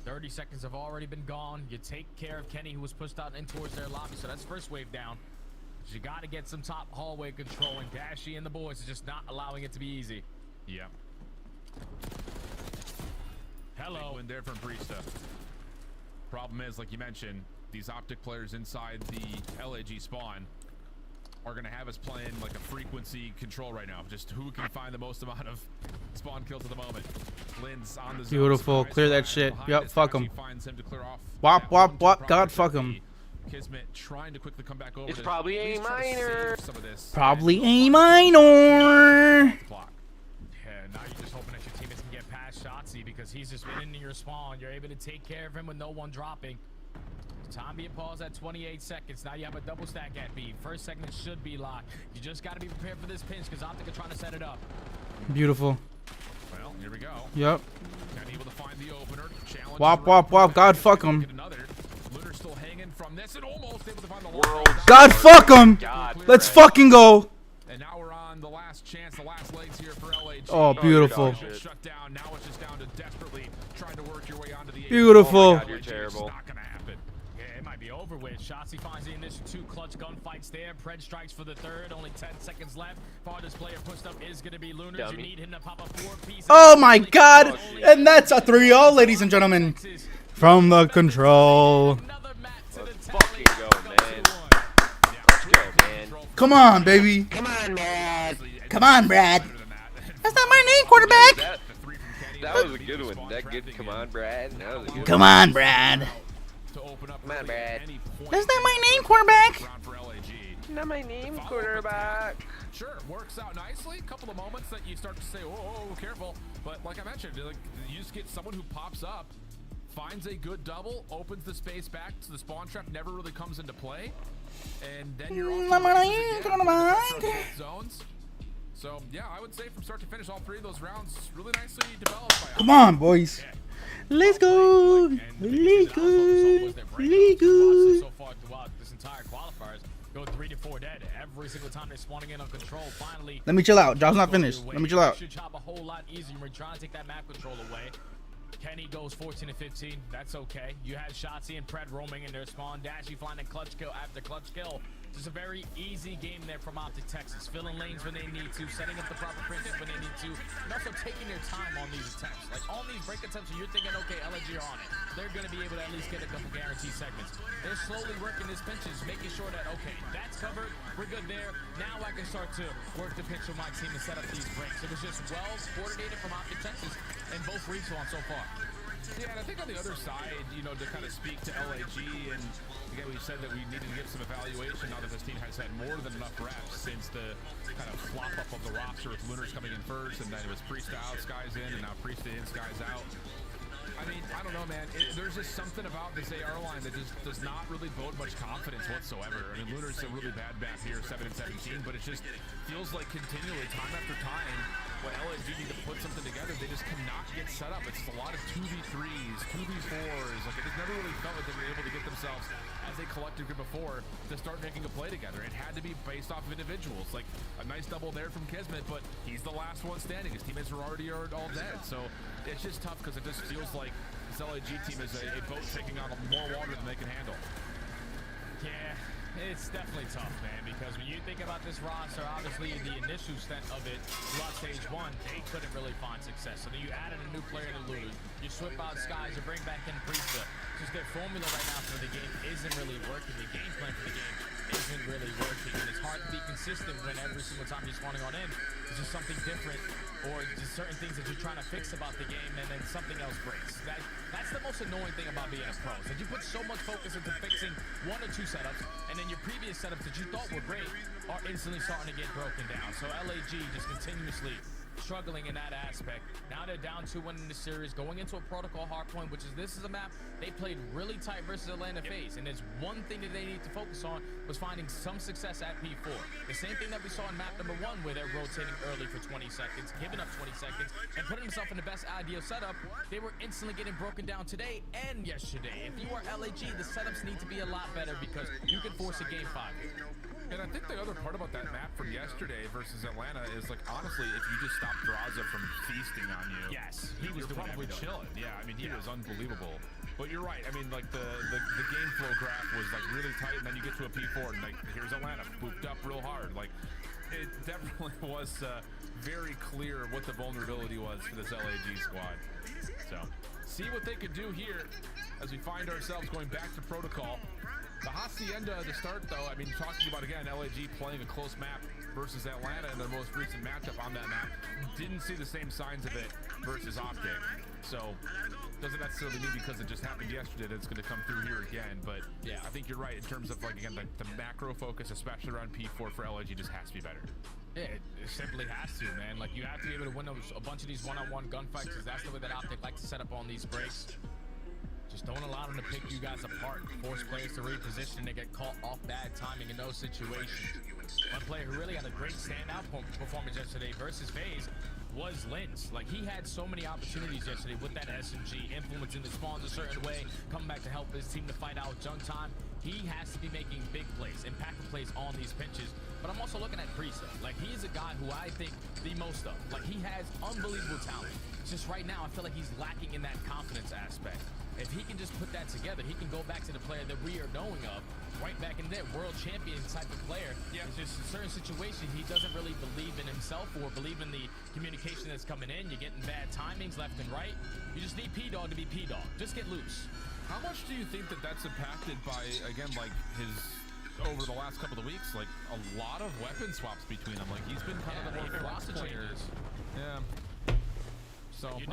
Speaker 8: 30 seconds have already been gone. You take care of Kenny, who was pushed out in towards their lobby, so that's first wave down. But you got to get some top hallway control, and Dashy and the boys is just not allowing it to be easy.
Speaker 11: Yeah.
Speaker 8: Hello.
Speaker 11: Big win there from Priesta. Problem is, like you mentioned, these Optic players inside the LAG spawn are going to have us playing like a frequency control right now. Just who can find the most amount of spawn kills at the moment. Lynn's on the zone.
Speaker 2: Beautiful. Clear that shit. Yep, fuck him.
Speaker 11: Wop,
Speaker 2: Wop, wop, wop. God, fuck him.
Speaker 11: Kismet trying to quickly come back over.
Speaker 1: It's probably A minor.
Speaker 2: Probably A minor.
Speaker 8: Yeah, now you're just hoping that your teammates can get past Shotzi because he's just been in your spawn. You're able to take care of him with no one dropping. Time being paused at 28 seconds. Now you have a double stack at B. First segment should be locked. You just got to be prepared for this pinch because Optic are trying to set it up.
Speaker 2: Beautiful.
Speaker 11: Well, here we go.
Speaker 2: Yep.
Speaker 11: Not able to find the opener. Challenge.
Speaker 2: Wop, wop, wop. God, fuck him.
Speaker 11: Lunar still hanging from this and almost able to find the
Speaker 2: God, fuck him. Let's fucking go.
Speaker 11: And now we're on the last chance, the last legs here for LAG.
Speaker 2: Oh, beautiful.
Speaker 11: Shut down. Now it's just down to desperately trying to work your way onto the.
Speaker 2: Beautiful.
Speaker 1: Oh my God, you're terrible.
Speaker 11: It's not gonna happen.
Speaker 8: Yeah, it might be over with. Shotzi finds the initial 2 clutch gunfights there. Pred strikes for the 3rd. Only 10 seconds left. Farthest player pushed up is going to be Lunars.
Speaker 1: Dummy.
Speaker 8: You need him to pop a 4-piece.
Speaker 2: Oh my God. And that's a 3-0, ladies and gentlemen. From the control.
Speaker 1: Let's fucking go, man. Let's go, man.
Speaker 2: Come on, baby.
Speaker 1: Come on, man.
Speaker 2: Come on, Brad. That's not my name, quarterback.
Speaker 1: That was a good one. That good. Come on, Brad. That was a good
Speaker 2: Come on, Brad.
Speaker 1: Come on, Brad.
Speaker 2: That's not my name, quarterback.
Speaker 1: Not my name, quarterback.
Speaker 11: Sure, works out nicely. A couple of moments that you start to say, "Oh, careful!" But like I mentioned, like, you just get someone who pops up, finds a good double, opens the space back to the spawn trap, never really comes into play, and then you're off to zones. So yeah, I would say from start to finish, all 3 of those rounds really nicely developed. By
Speaker 2: Come on, boys. Let's go. Let's go. Let's go.
Speaker 8: So far throughout this entire qualifiers, go 3 to 4 dead every single time they're spawning in on control. Finally,
Speaker 2: Let me chill out. Job's not finished. Let me chill out.
Speaker 8: Should chop a whole lot easier when we're trying to take that map control away. Kenny goes 14 to 15. That's okay. You had Shotzi and Pred roaming in their spawn. Dashy finding clutch kill after clutch kill. Just a very easy game there from Optic Texas. Filling lanes when they need to, setting up the proper printers when they need to, and also taking their time on these attempts. Like on these break attempts, you're thinking, okay, LNG are on it. They're going to be able to at least get a couple guaranteed segments. They're slowly working his pinches, making sure that, okay, that's covered, we're good there. Now I can start to work the pinch with my team and set up these breaks. It was just well coordinated from Optic Texas and both respawn so far.
Speaker 11: Yeah, and I think on the other side, you know, to kind of speak to LAG, and again, we said that we needed to give some evaluation now that this team has had more than enough reps since the kind of flop up of the roster with Lunars coming in first, and then it was Priest out, Skies in, and now Priest in, Skies out. I mean, I don't know, man. There's just something about this AR line that just does not really bode much confidence whatsoever. I mean, Lunar's a really bad map here, 7-17, but it just feels like continually, time after time, when LAG need to put something together, they just cannot get set up. It's just a lot of 2v3s, 2v4s. Like, it just never really felt like they were able to get themselves, as a collective group before, to start making a play together. It had to be based off of individuals. Like, a nice double there from Kismet, but he's the last one standing. His teammates were already all dead. So it's just tough because it just feels like this LAG team is a boat taking on more water than they can handle.
Speaker 8: Yeah. It's definitely tough, man, because when you think about this roster, obviously the initial stint of it, throughout stage 1, they couldn't really find success. So then you added a new player to Lulu, you swip out Skies, you bring back in Priesta. Just their formula right now for the game isn't really working. The game plan for the game isn't really working, and it's hard to be consistent when every single time you're spawning on in, it's just something different, or just certain things that you're trying to fix about the game, and then something else breaks. That's the most annoying thing about being a pro, is that you put so much focus into fixing 1 or 2 setups, and then your previous setups that you thought were great are instantly starting to get broken down. So LAG just continuously struggling in that aspect. Now they're down 2-1 in the series, going into a protocol hardpoint, which is, this is a map they played really tight versus Atlanta FaZe, and there's one thing that they need to focus on was finding some success at P4. The same thing that we saw in map number 1, where they're rotating early for 20 seconds, giving up 20 seconds, and putting themselves in the best ideal setup. They were instantly getting broken down today and yesterday. If you are LAG, the setups need to be a lot better because you can force a game 5 here.
Speaker 11: And I think the other part about that map from yesterday versus Atlanta is, like, honestly, if you just stop Draza from feasting on you,
Speaker 8: yes, he was
Speaker 11: probably chilling. Yeah, I mean, he was unbelievable. But you're right. I mean, like, the game flow graph was, like, really tight, and then you get to a P4, and, like, here's Atlanta, booped up real hard. Like, it definitely was very clear what the vulnerability was for this LAG squad. So, see what they could do here as we find ourselves going back to protocol. The hacienda to start, though, I mean, talking about, again, LAG playing a close map versus Atlanta in their most recent matchup on that map, didn't see the same signs of it versus Optic. So, doesn't necessarily mean because it just happened yesterday that it's going to come through here again. But, yeah, I think you're right in terms of, like, again, the macro focus, especially around P4 for LAG, just has to be better.
Speaker 8: Yeah, it simply has to, man. Like, you have to be able to win a bunch of these one-on-one gunfights, because that's the way that Optic like to set up on these breaks. Just don't allow them to pick you guys apart, force players to reposition and get caught off bad timing in those situations. One player who really had a great standout performance yesterday versus FaZe was Lens. Like, he had so many opportunities yesterday with that SMG, influencing the spawns a certain way, coming back to help his team to fight out junk time. He has to be making big plays, impactful plays on these pinches. But I'm also looking at Priesta. Like, he's a guy who I think the most of. Like, he has unbelievable talent. It's just right now, I feel like he's lacking in that confidence aspect. If he can just put that together, he can go back to the player that we are knowing of, right back in there, world champion type of player. Yeah. It's just in certain situations, he doesn't really believe in himself or believe in the communication that's coming in. You're getting bad timings left and right. You just need P-Dog to be P-Dog. Just get loose.
Speaker 11: How much do you think that that's impacted by, again, like, his, over the last couple of weeks, like, a lot of weapon swaps between them? Like, he's been kind of the more roster players. Yeah. So,
Speaker 8: you're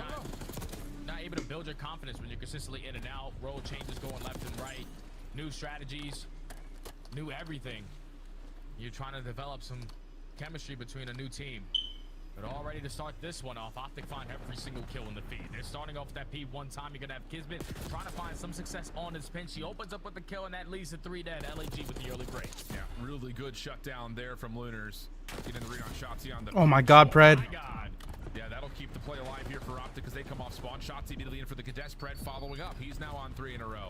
Speaker 8: not able to build your confidence when you're consistently in and out, role changes going left and right, new strategies, new everything. You're trying to develop some chemistry between a new team. But all ready to start this one off. Optic find every single kill in the feed. They're starting off with that P1 time. You're going to have Kismet trying to find some success on his pinch. He opens up with the kill, and that leads to 3 dead. LAG with the early break.
Speaker 11: Yeah, really good shutdown there from Lunars. Getting the read on Shotzi on the...
Speaker 2: Oh my God, Pred.
Speaker 11: Oh my God. Yeah, that'll keep the play alive here for Optic as they come off spawn. Shotzi immediately in for the Kadesh. Pred following up. He's now on 3 in a row.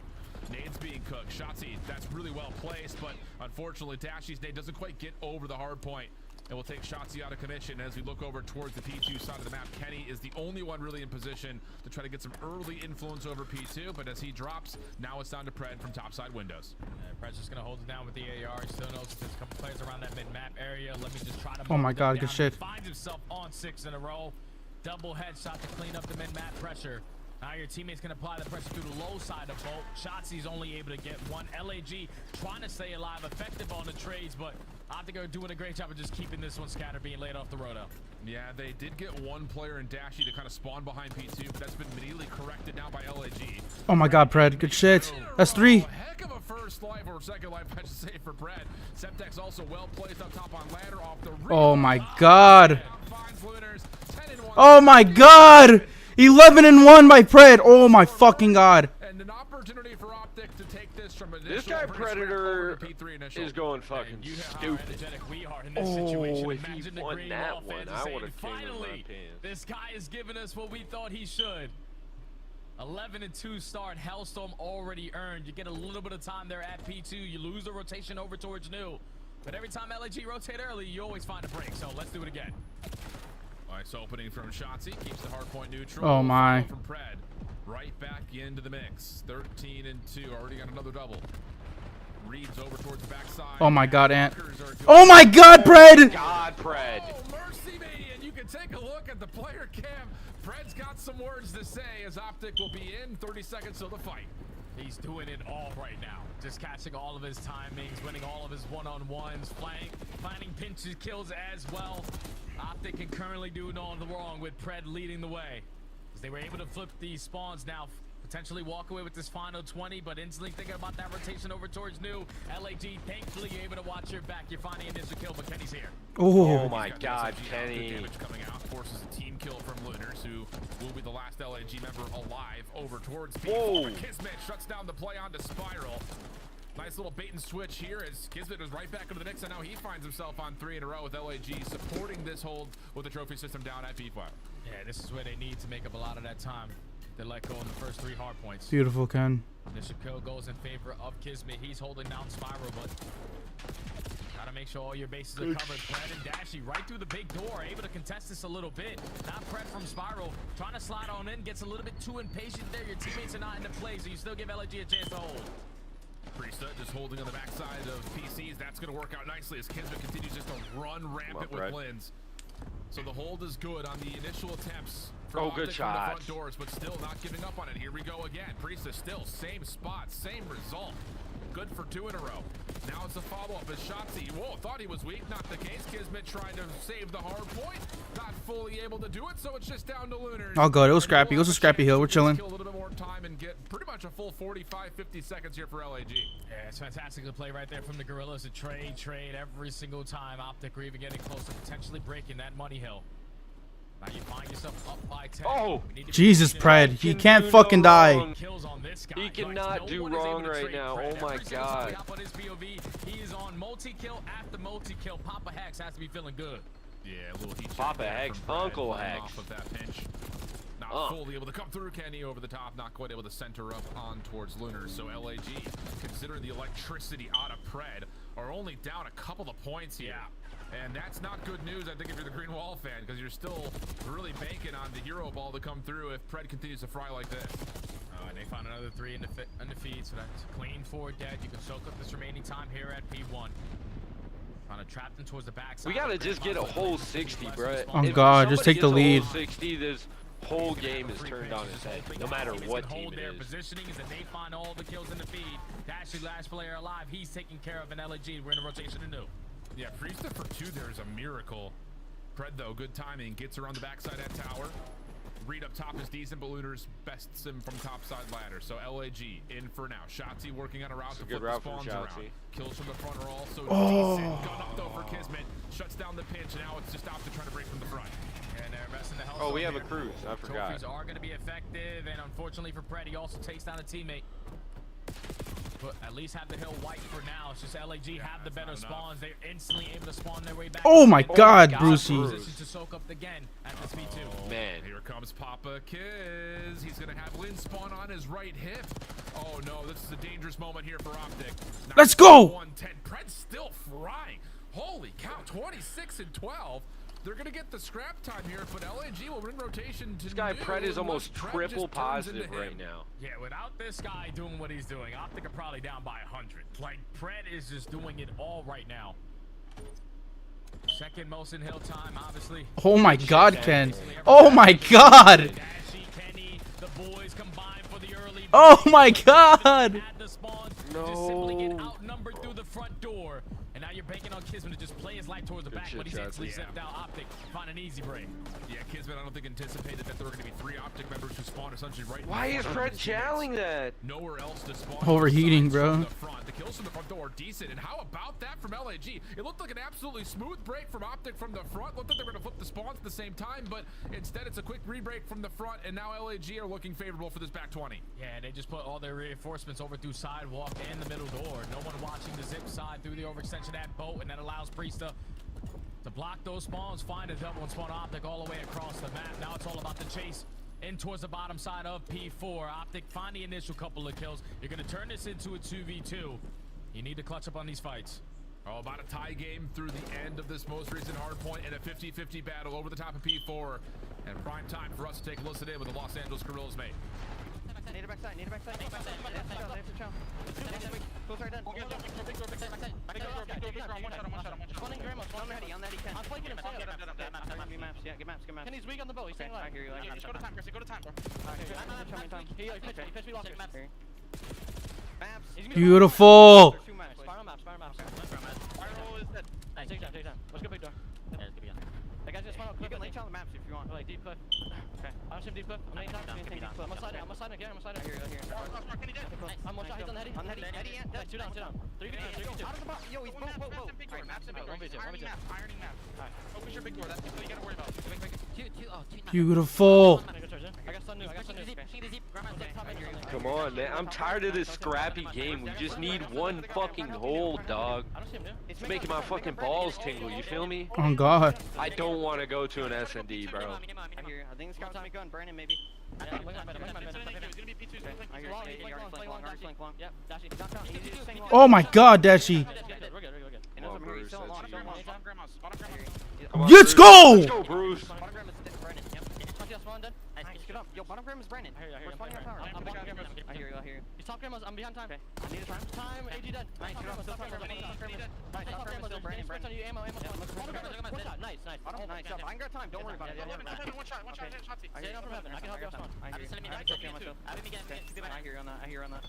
Speaker 11: Nades being cooked. Shotzi, that's really well placed, but unfortunately, Dashi's nade doesn't quite get over the hard point. It will take Shotzi out of commission. As we look over towards the P2 side of the map, Kenny is the only one really in position to try to get some early influence over P2, but as he drops, now it's down to Pred from topside windows.
Speaker 8: Pred's just gonna hold it down with the AR. He still knows there's a couple players around that mid-map area. Let me just try to
Speaker 2: Oh my
Speaker 8: move
Speaker 2: God,
Speaker 8: them
Speaker 2: good
Speaker 8: down.
Speaker 2: shit.
Speaker 8: He finds himself on 6 in a row. Double headshot to clean up the mid-map pressure. Now your teammates can apply the pressure through the low side of boat. Shotzi's only able to get one. LAG trying to stay alive, effective on the trades, but I think they're doing a great job of just keeping this one scattered, being laid off the roto.
Speaker 11: Yeah, they did get one player in Dashy to kind of spawn behind P2, but that's been immediately corrected now by LAG.
Speaker 2: Oh my God, Pred, good shit. That's 3.
Speaker 11: Heck of a first life, or second life, I should say, for Pred. Septek's also well placed up top on ladder off the
Speaker 2: Oh my God.
Speaker 11: finds Lunars, 10-1.
Speaker 2: Oh my God. 11-1 by Pred. Oh my fucking God.
Speaker 11: And an opportunity for Optic to take this from
Speaker 1: This guy Predator is going fucking stupid.
Speaker 8: We are in this
Speaker 1: Oh,
Speaker 8: situation.
Speaker 1: if he
Speaker 8: Imagine the
Speaker 1: won
Speaker 8: green
Speaker 1: that
Speaker 8: wall
Speaker 1: one,
Speaker 8: fans
Speaker 1: I
Speaker 8: saying,
Speaker 1: would've came in my
Speaker 8: finally,
Speaker 1: pants.
Speaker 8: this guy has given us what we thought he should. 11-2 start. Hellstorm already earned. You get a little bit of time there at P2. You lose the rotation over towards new. But every time LAG rotate early, you always find a break. So let's do it again.
Speaker 11: Nice opening from Shotzi, keeps the hard point neutral.
Speaker 2: Oh my.
Speaker 11: From Pred, right back into the mix. 13-2, already got another double. Reeves over towards the backside.
Speaker 2: Oh my God, Ant. Oh my God, Pred.
Speaker 1: God, Pred.
Speaker 11: Oh, mercy me, and you can take a look at the player cam. Pred's got some words to say as Optic will be in 30 seconds till the fight.
Speaker 8: He's doing it all right now. Just catching all of his timings, winning all of his one-on-ones, planning pinches, kills as well. Optic can currently do no wrong with Pred leading the way. As they were able to flip these spawns now, potentially walk away with this final 20, but instantly thinking about that rotation over towards new. LAG thankfully able to watch your back. You're finding an initial kill, but Kenny's here.
Speaker 1: Oh my God, Kenny.
Speaker 11: Damage coming out, forces a team kill from Lunars, who will be the last LAG member alive over towards P4. Kismet shuts down the play onto Spiral. Nice little bait and switch here as Kismet is right back into the mix, and now he finds himself on 3 in a row with LAG supporting this hold with the trophy system down at P5.
Speaker 8: Yeah, this is where they need to make up a lot of that time. They let go in the first 3 hard points.
Speaker 2: Beautiful, Ken.
Speaker 8: Initial kill goes in favor of Kismet. He's holding down Spiral, but gotta make sure all your bases are covered. Pred and Dashy right through the big door, able to contest this a little bit. Now Pred from Spiral, trying to slide on in, gets a little bit too impatient there. Your teammates are not in the play, so you still give LAG a chance to hold.
Speaker 11: Priesthood just holding on the backside of PCs. That's going to work out nicely as Kismet continues just to run rampant with Blins. So the hold is good on the initial attempts.
Speaker 1: Oh, good shot.
Speaker 11: The front doors, but still not giving up on it. Here we go again. Priesthood still same spot, same result. Good for 2 in a row. Now it's a follow-up as Shotzi. Whoa, thought he was weak. Not the case. Kismet trying to save the hard point. Not fully able to do it, so it's just down to Lunars.
Speaker 2: All good. It was scrappy. It was a scrappy hill. We're chilling.
Speaker 11: A little bit more time and get pretty much a full 45, 50 seconds here for LAG.
Speaker 8: Yeah, it's fantastic to play right there from the Gorillas. A trade every single time. Optic are even getting close to potentially breaking that money hill. Now you find yourself up by 10.
Speaker 1: Oh,
Speaker 2: Jesus, Pred. He can't fucking die.
Speaker 1: He cannot do wrong right now. Oh my God.
Speaker 8: He is on multi-kill after multi-kill. Papa Hex has to be feeling good.
Speaker 11: Yeah, a little heat.
Speaker 1: Papa Hex, Uncle Hex.
Speaker 11: Off of that pinch. Not fully able to come through. Kenny over the top, not quite able to center up on towards Lunars. So LAG, considering the electricity out of Pred, are only down a couple of points here. And that's not good news, I think, if you're the Green Wall fan, because you're still really banking on the hero ball to come through if Pred continues to fry like this.
Speaker 8: And they found another 3 in the feed, so that's clean 4 dead. You can soak up this remaining time here at P1. Trying to trap them towards the backside.
Speaker 1: We gotta just get a whole 60, bro.
Speaker 2: Oh God, just take the lead.
Speaker 1: 60, this whole game is turned on its head, no matter what team it is.
Speaker 8: Positioning is that they find all the kills in the feed. Dashy, last player alive. He's taking care of an LAG. We're in a rotation to new.
Speaker 11: Yeah, Priesthood for 2 there is a miracle. Pred, though, good timing. Gets her on the backside at tower. Read up top is decent, but Lunars bests him from topside ladder. So LAG in for now. Shotzi working on a route to flip the spawns around. Kills from the front are also decent. Gun up, though, for Kismet. Shuts down the pinch. Now it's just Optic trying to break from the front.
Speaker 8: And they're messing the hell.
Speaker 1: Oh, we have a cruise. I forgot.
Speaker 8: Trophies are going to be effective, and unfortunately for Pred, he also takes down a teammate. But at least have the hill white for now. It's just LAG have the better spawns. They're instantly able to spawn their way back.
Speaker 2: Oh my God, Brucey.
Speaker 8: Position to soak up again at this V2.
Speaker 1: Oh, man,
Speaker 11: here comes Papa Kiz. He's gonna have Lynn spawn on his right hip. Oh no, this is a dangerous moment here for Optic.
Speaker 2: Let's go.
Speaker 11: 110. Pred's still frying. Holy cow, 26 and 12. They're going to get the scrap time here, but LAG will ring rotation to
Speaker 1: This guy Pred is almost triple positive
Speaker 11: right
Speaker 1: now.
Speaker 8: Yeah, without this guy doing what he's doing, Optic are probably down by 100. Like, Pred is just doing it all right now. Second most in hill time, obviously.
Speaker 2: Oh my God, Ken. Oh my God.
Speaker 8: Kenny, the boys combine for the early.
Speaker 2: Oh my God.
Speaker 8: No. Just simply get outnumbered through the front door. And now you're banking on Kismet to just play his life towards the back, but he's actually zipped out. Optic find an easy break.
Speaker 11: Yeah, Kismet, I don't think anticipated that there were going to be 3 Optic members who spawn essentially right.
Speaker 1: Why is Fred channeling that?
Speaker 11: Nowhere else to spawn.
Speaker 2: Overheating, bro.
Speaker 11: The kills from the front door are decent, and how about that from LAG? It looked like an absolutely smooth break from Optic from the front. Looked like they were going to flip the spawns at the same time, but instead it's a quick re-break from the front, and now LAG are looking favorable for this back 20.
Speaker 8: Yeah, they just put all their reinforcements over through sidewalk and the middle door. No one watching the zip side through the overextension of that boat, and that allows Priesta to block those spawns, find a double and spawn Optic all the way across the map. Now it's all about the chase in towards the bottom side of P4. Optic find the initial couple of kills. You're going to turn this into a 2v2. You need to clutch up on these fights.
Speaker 11: Oh, about a tie game through the end of this most recent hardpoint and a 50-50 battle over the top of P4. And prime time for us to take a listen in with the Los Angeles Guerrillas, mate.
Speaker 4: Need a backside, need a backside. They have to chow. Close right done. Spawning Grandma, spawn on the heady, I'm flanking him, stay up. Get maps, yeah, get maps.
Speaker 12: Kenny's weak on the bow, he's staying alive.
Speaker 4: I hear you.
Speaker 12: Go to time, Chris, go to time, bro. He pitched me lost it.
Speaker 4: Maps.
Speaker 2: Beautiful.
Speaker 12: Spiral maps. Spiral is dead. Nice, take time. Let's go big door. Yeah, let's go big door. That guy's just spawn out.
Speaker 4: You can lay down the maps if you want.
Speaker 12: Like deep cliff. Okay. I'm shooting deep cliff. I'm laying down. I'm on side again.
Speaker 4: I hear you.
Speaker 12: I'm one shot. He's on the heady.
Speaker 4: On the heady, yeah.
Speaker 12: Nice, two down. 3v2.
Speaker 4: Out of the box. Yo, he's both.
Speaker 12: Alright, maps in big door. 1v2. Ironing map. Alright. Focus your big door. That's what you gotta worry about.
Speaker 2: Beautiful.
Speaker 12: I got stun new.
Speaker 1: Come on, man. I'm tired of this scrappy game. We just need one fucking hole, dog.
Speaker 12: I don't see him, dude.
Speaker 1: It's making my fucking balls tingle, you feel me?
Speaker 2: Oh God.
Speaker 1: I don't want to go to an SND, bro.
Speaker 4: I think this guy's gonna be good. Brandon, maybe.
Speaker 12: He's gonna be P2.
Speaker 4: I hear you. Flank long.
Speaker 12: Yep, Dashy.
Speaker 2: Oh my God, Dashi.
Speaker 12: We're good.
Speaker 1: Come on, Bruce. That's
Speaker 12: Grandma's.
Speaker 2: Let's go.
Speaker 1: Let's go, Bruce.
Speaker 4: Bottom gram is Brandon. Yep. Nice, get up. Yo, bottom gram is Brandon. We're spawning our tower. I hear you.
Speaker 12: He's top grandma's. I'm behind time.
Speaker 4: Okay. I need a time.
Speaker 12: Time. AG dead.
Speaker 4: Nice, get up. Top gram is still Brandon.
Speaker 12: Ammo. Nice.
Speaker 4: Nice job. I ain't got time. Don't worry about it.
Speaker 12: One shot.
Speaker 4: I hear you.
Speaker 12: From heaven. I can help you out.
Speaker 4: I hear you on that. I hear you on that.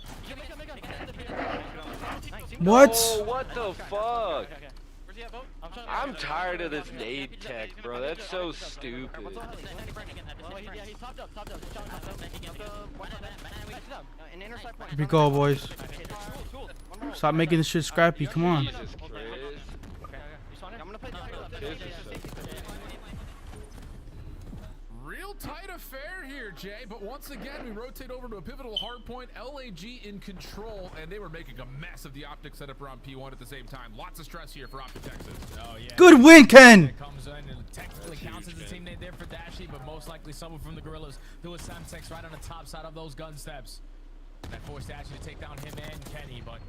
Speaker 2: What?
Speaker 1: Oh, what the fuck?
Speaker 12: Okay. Where's he at, boat?
Speaker 1: I'm tired of this nade tech, bro. That's so stupid.
Speaker 12: Yeah, he's topped up.
Speaker 4: An intercept point.
Speaker 2: Here we go, boys. Stop making this shit scrappy. Come on.
Speaker 1: Jesus Christ.
Speaker 4: I'm gonna play
Speaker 11: Real tight affair here, Jay, but once again we rotate over to a pivotal hardpoint. LAG in control, and they were making a mess of the Optic setup around P1 at the same time. Lots of stress here for Optic Texas.
Speaker 8: Oh, yeah.
Speaker 2: Good win, Ken.
Speaker 8: Comes in and technically counts as a teammate there for Dashy, but most likely someone from the Guerrillas threw a Semtex right on the top side of those gun steps. That forced Dashy to take down him and Kenny, but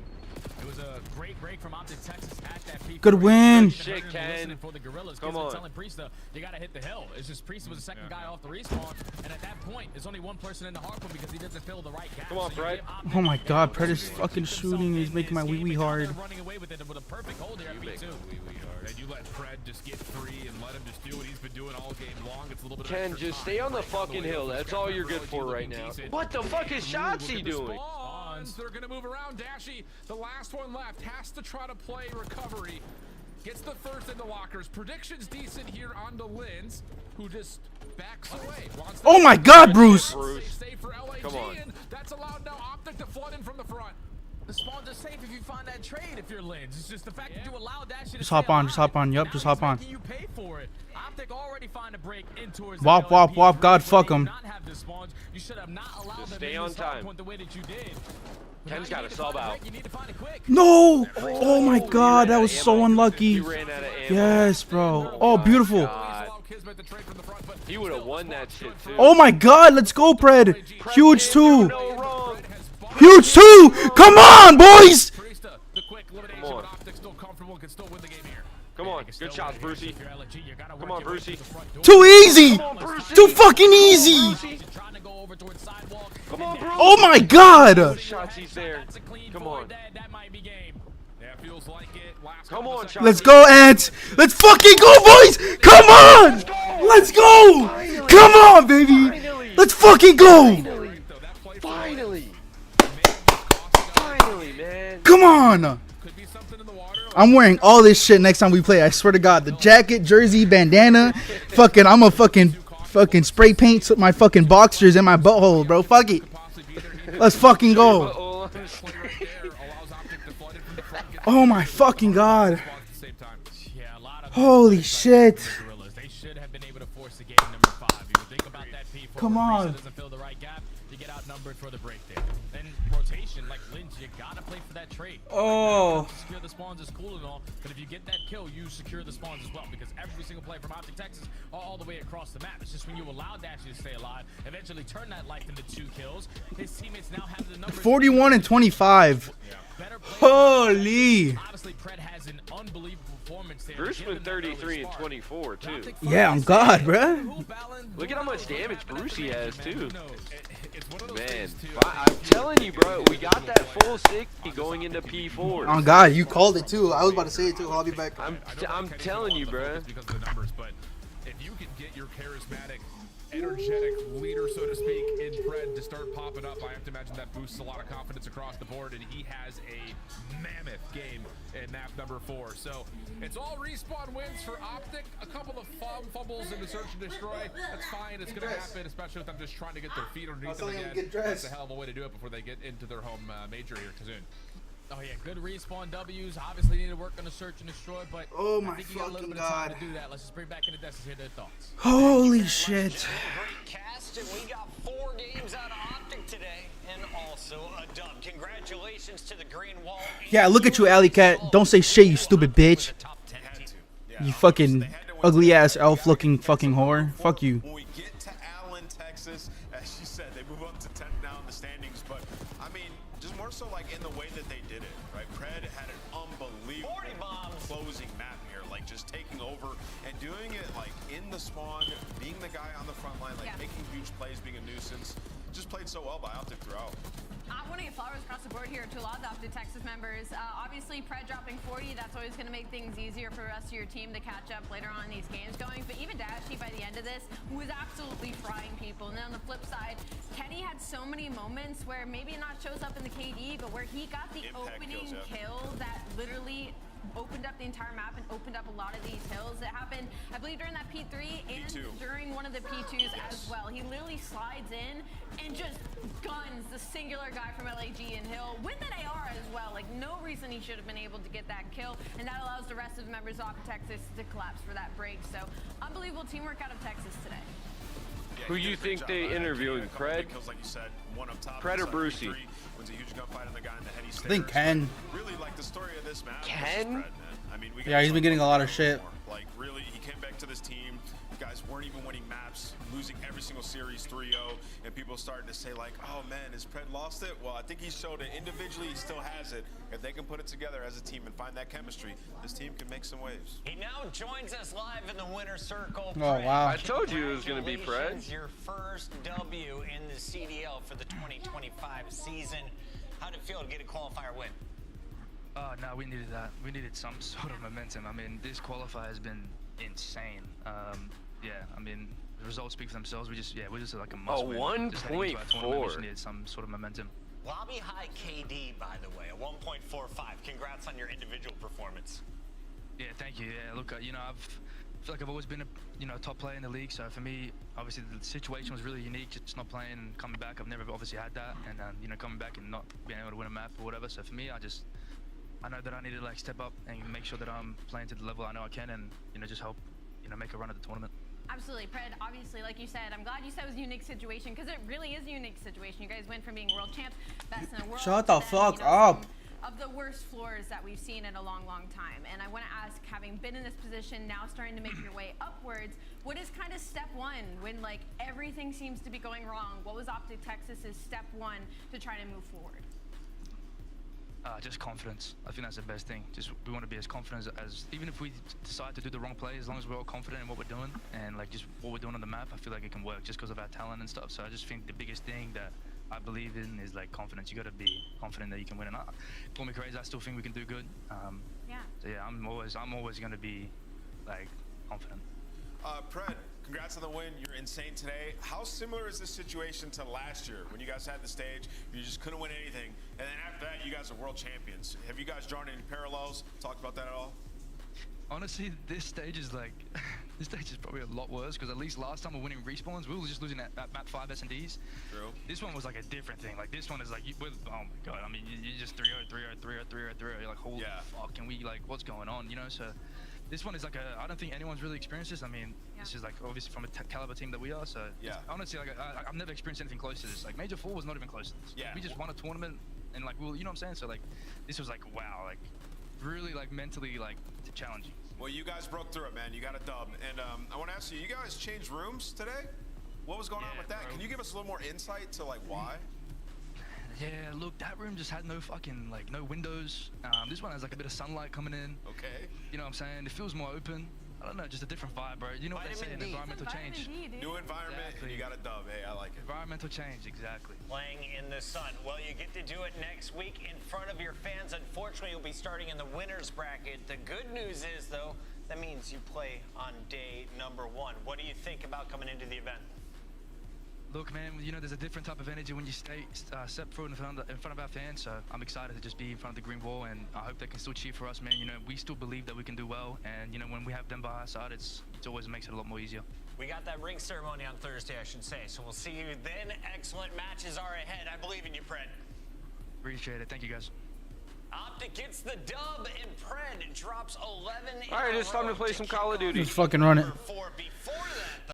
Speaker 8: it was a great break from Optic Texas at that peak.
Speaker 2: Good win.
Speaker 1: Shit, Ken.
Speaker 8: For the Guerrillas,
Speaker 1: Come on.
Speaker 8: telling Priesta, you gotta hit the hill. It's just Priesta was the second guy off the respawn, and at that point, there's only one person in the hardpoint because he doesn't fill the right gap.
Speaker 1: Come on, Fred.
Speaker 2: Oh my God, Pred is fucking shooting. He's making my wee hard.
Speaker 8: Running away with it with a perfect hold there at B2.
Speaker 11: And you let Fred just get free and let him just do what he's been doing all game long. It's a little bit of
Speaker 1: Ken,
Speaker 11: extra
Speaker 1: just
Speaker 11: time.
Speaker 1: stay on the fucking hill. That's all you're good for right now. What the fuck is Shotzi doing?
Speaker 11: They're gonna move around. Dashy, the last one left, has to try to play recovery. Gets the first in the lockers. Predictions decent here on the Lins, who just backs away.
Speaker 2: Oh my God, Bruce.
Speaker 11: Safe for LAG,
Speaker 1: Come on.
Speaker 11: and that's allowed now Optic to flood in from the front.
Speaker 8: The spawns are safe if you find that trade if you're Lins. It's just the fact that you allow that shit to
Speaker 2: Just hop on. Just hop on. Yup, just hop on.
Speaker 8: You pay for it. Optic already find a break in towards
Speaker 2: Wop, wop, wop. God, fuck him.
Speaker 8: You should have not allowed
Speaker 1: Just
Speaker 8: them
Speaker 1: stay
Speaker 8: in
Speaker 1: on
Speaker 8: this
Speaker 1: time.
Speaker 8: hardpoint the way that you did.
Speaker 1: Ken's got to sub out.
Speaker 8: You need to find it quick.
Speaker 2: No. Oh my God, that was so
Speaker 1: He
Speaker 2: unlucky.
Speaker 1: ran out of ammo.
Speaker 2: Yes, bro. Oh, beautiful.
Speaker 1: God. He would have won that shit too.
Speaker 2: Oh my God, let's go, Pred. Huge
Speaker 1: Can't do
Speaker 2: two.
Speaker 1: no wrong.
Speaker 2: Huge two. Come on, boys.
Speaker 11: Priesta, the quick elimination,
Speaker 1: Come on.
Speaker 11: but Optic still comfortable and can still win the game here.
Speaker 1: Come on. Good shots, Brucey. Come on, Brucey.
Speaker 2: Too easy.
Speaker 1: Come on, Brucey.
Speaker 2: Too fucking easy.
Speaker 1: Come on, bro.
Speaker 2: Oh my God.
Speaker 1: Good shots, he's there. Come on.
Speaker 11: Yeah, feels like it. Last
Speaker 1: Come on, Shotzi.
Speaker 2: Let's go, Ants. Let's fucking go, boys. Come on. Let's go. Come on, baby. Let's fucking go.
Speaker 1: Finally. Finally, man.
Speaker 2: Come on. I'm wearing all this shit next time we play. I swear to God. The jacket, jersey, bandana. Fucking, I'm a fucking spray paint my fucking boxers in my butthole, bro. Fuck it. Let's fucking go. Oh my fucking God. Holy shit. Come on. Oh.
Speaker 8: Secure the spawns is cool and all, but if you get that kill, you secure the spawns as well, because every single player from Optic Texas all the way across the map. It's just when you allow Dashy to stay alive, eventually turn that life into 2 kills. His teammates now have the numbers
Speaker 2: 41 and 25. Holy.
Speaker 8: Obviously, Pred has an unbelievable performance there.
Speaker 1: Bruce went 33 and 24 too.
Speaker 2: Yeah, on God, bruh.
Speaker 1: Look at how much damage Brucey has too. Man, I'm telling you, bro, we got that full 60 going into P4.
Speaker 2: On God, you called it too. I was about to say it too. I'll be back.
Speaker 1: I'm telling you, bro.
Speaker 11: Because of the numbers, but if you can get your charismatic, energetic leader, so to speak, in Pred to start popping up, I have to imagine that boosts a lot of confidence across the board, and he has a mammoth game in map number 4. So it's all respawn wins for Optic. A couple of fumbles in the search and destroy. That's fine. It's going to happen, especially with them just trying to get their feet underneath them again. That's a hell of a way to do it before they get into their home major here, Kazoon.
Speaker 8: Oh yeah, good respawn W's. Obviously need to work on the search and destroy, but
Speaker 2: oh my
Speaker 8: I think you got a little bit of time to do that. Let's just bring back into Dessus, hear their thoughts.
Speaker 2: Holy shit.
Speaker 4: Great cast, and we got 4 games out of Optic today, and also a dub. Congratulations to the Green Wall.
Speaker 2: Yeah, look at you, Alley Cat. Don't say shit, you stupid bitch. You fucking ugly ass elf looking fucking whore. Fuck you.
Speaker 5: When we get to Allen, Texas, as she said, they move up to 10th now in the standings, but I mean, just more so like in the way that they did it, right? Pred had an unbelievable closing map here, like just taking over and doing it like in the spawn, being the guy on the front line, like making huge plays, being a nuisance. Just played so well by Optic throughout.
Speaker 3: I want to get flowers across the board here to a lot of the Optic Texas members. Obviously, Pred dropping 40, that's always going to make things easier for the rest of your team to catch up later on in these games going. But even Dashy, by the end of this, was absolutely frying people. And then on the flip side, Kenny had so many moments where maybe it not shows up in the KD, but where he got the opening kill that literally opened up the entire map and opened up a lot of these hills. It happened, I believe, during that P3 and during one of the P2s as well. He literally slides in and just guns the singular guy from LAG and Hill with an AR as well. Like, no reason he should have been able to get that kill, and that allows the rest of the members of Texas to collapse for that break. So, unbelievable teamwork out of Texas today.
Speaker 1: Who you think they interviewing, Pred? Pred or Brucey?
Speaker 2: I think Ken.
Speaker 5: Really like the story of this map.
Speaker 1: Ken?
Speaker 5: I mean, we
Speaker 2: Yeah, he's been getting a lot of shit.
Speaker 5: Like, really, he came back to this team. You guys weren't even winning maps, losing every single series 3-0, and people starting to say like, oh man, has Pred lost it? Well, I think he showed it individually. He still has it. If they can put it together as a team and find that chemistry, this team can make some waves.
Speaker 4: He now joins us live in the winner's circle.
Speaker 2: Oh wow!
Speaker 1: I told you it was going to be Pred.
Speaker 4: Your first W in the CDL for the 2025 season. How did it feel to get a qualifier win?
Speaker 13: No, we needed that. We needed some sort of momentum. I mean, this qualifier has been insane. Yeah, I mean, the results speak for themselves. We're just like a must win.
Speaker 1: 1.4.
Speaker 13: We just needed some sort of momentum.
Speaker 4: Lobby high KD, by the way, a 1.45. Congrats on your individual performance.
Speaker 13: Yeah, thank you. Yeah, look, I feel like I've always been a top player in the league. So for me, obviously the situation was really unique. Just not playing and coming back. I've never obviously had that, and coming back and not being able to win a map or whatever. So for me, I know that I need to like step up and make sure that I'm playing to the level I know I can, and just help make a run at the tournament.
Speaker 3: Absolutely, Pred, obviously, like you said, I'm glad you said it was a unique situation, because it really is a unique situation. You guys went from being world champs, best in the world.
Speaker 2: Shut the fuck up.
Speaker 3: Of the worst floors that we've seen in a long, long time. And I want to ask, having been in this position, now starting to make your way upwards, what is kind of step one when like everything seems to be going wrong? What was Optic Texas's step one to try to move forward?
Speaker 13: just confidence. I think that's the best thing. Just we want to be as confident as even if we decide to do the wrong play, as long as we're all confident in what we're doing and like just what we're doing on the map, I feel like it can work just because of our talent and stuff. So I just think the biggest thing that I believe in is like confidence. You got to be confident that you can win. And call me crazy, I still think we can do good.
Speaker 3: Yeah.
Speaker 13: So yeah, I'm always going to be like confident.
Speaker 5: Pred, congrats on the win. You're insane today. How similar is this situation to last year when you guys had the stage, you just couldn't win anything, and then after that, you guys are world champions? Have you guys drawn any parallels? Talked about that at all?
Speaker 13: Honestly, this stage is like, this stage is probably a lot worse because at least last time we're winning respawns, we were just losing at map 5 S&Ds.
Speaker 5: True.
Speaker 13: This one was like a different thing. Like this one is like, oh my god, I mean, you just 3-0, 3-0, 3-0, 3-0, 3-0. You're like, holy fuck, can we like, what's going on, you know? So this one is like I don't think anyone's really experienced this. I mean, this is like obviously from a caliber team that we are. So honestly, like I've never experienced anything close to this. Like Major 4 was not even close to this. We just won a tournament and like, well, you know what I'm saying? So like, this was like, wow, like really like mentally like challenging.
Speaker 5: Well, you guys broke through it, man. You got a dub. And I want to ask you, you guys changed rooms today? What was going on with that? Bro. Can you give us a little more insight to like why?
Speaker 13: Yeah, look, that room just had no fucking, like, no windows. This one has, like, a bit of sunlight coming in.
Speaker 5: Okay.
Speaker 13: You know what I'm saying? It feels more open. I don't know, just a different vibe, bro. You know what they say, an environmental change.
Speaker 5: New environment, and you got a dub. Hey, I like it.
Speaker 13: Environmental change, exactly.
Speaker 4: Playing in the sun. Well, you get to do it next week in front of your fans. Unfortunately, you'll be starting in the winner's bracket. The good news is, though, that means you play on day number 1. What do you think about coming into the event?
Speaker 13: Look, man, you know, there's a different type of energy when you step through in front of our fans, so I'm excited to just be in front of the green wall, and I hope they can still cheer for us, man. You know, we still believe that we can do well, and, you know, when we have them by our side, it always makes it a lot more easier.
Speaker 4: We got that ring ceremony on Thursday, I should say, so we'll see you then. Excellent matches are ahead. I believe in you, Pred.
Speaker 13: Appreciate it. Thank you, guys.
Speaker 4: Optic gets the dub, and Pred drops 11.
Speaker 1: All right, it's time to play some Call of Duty.
Speaker 2: Just fucking run it.
Speaker 4: 4 before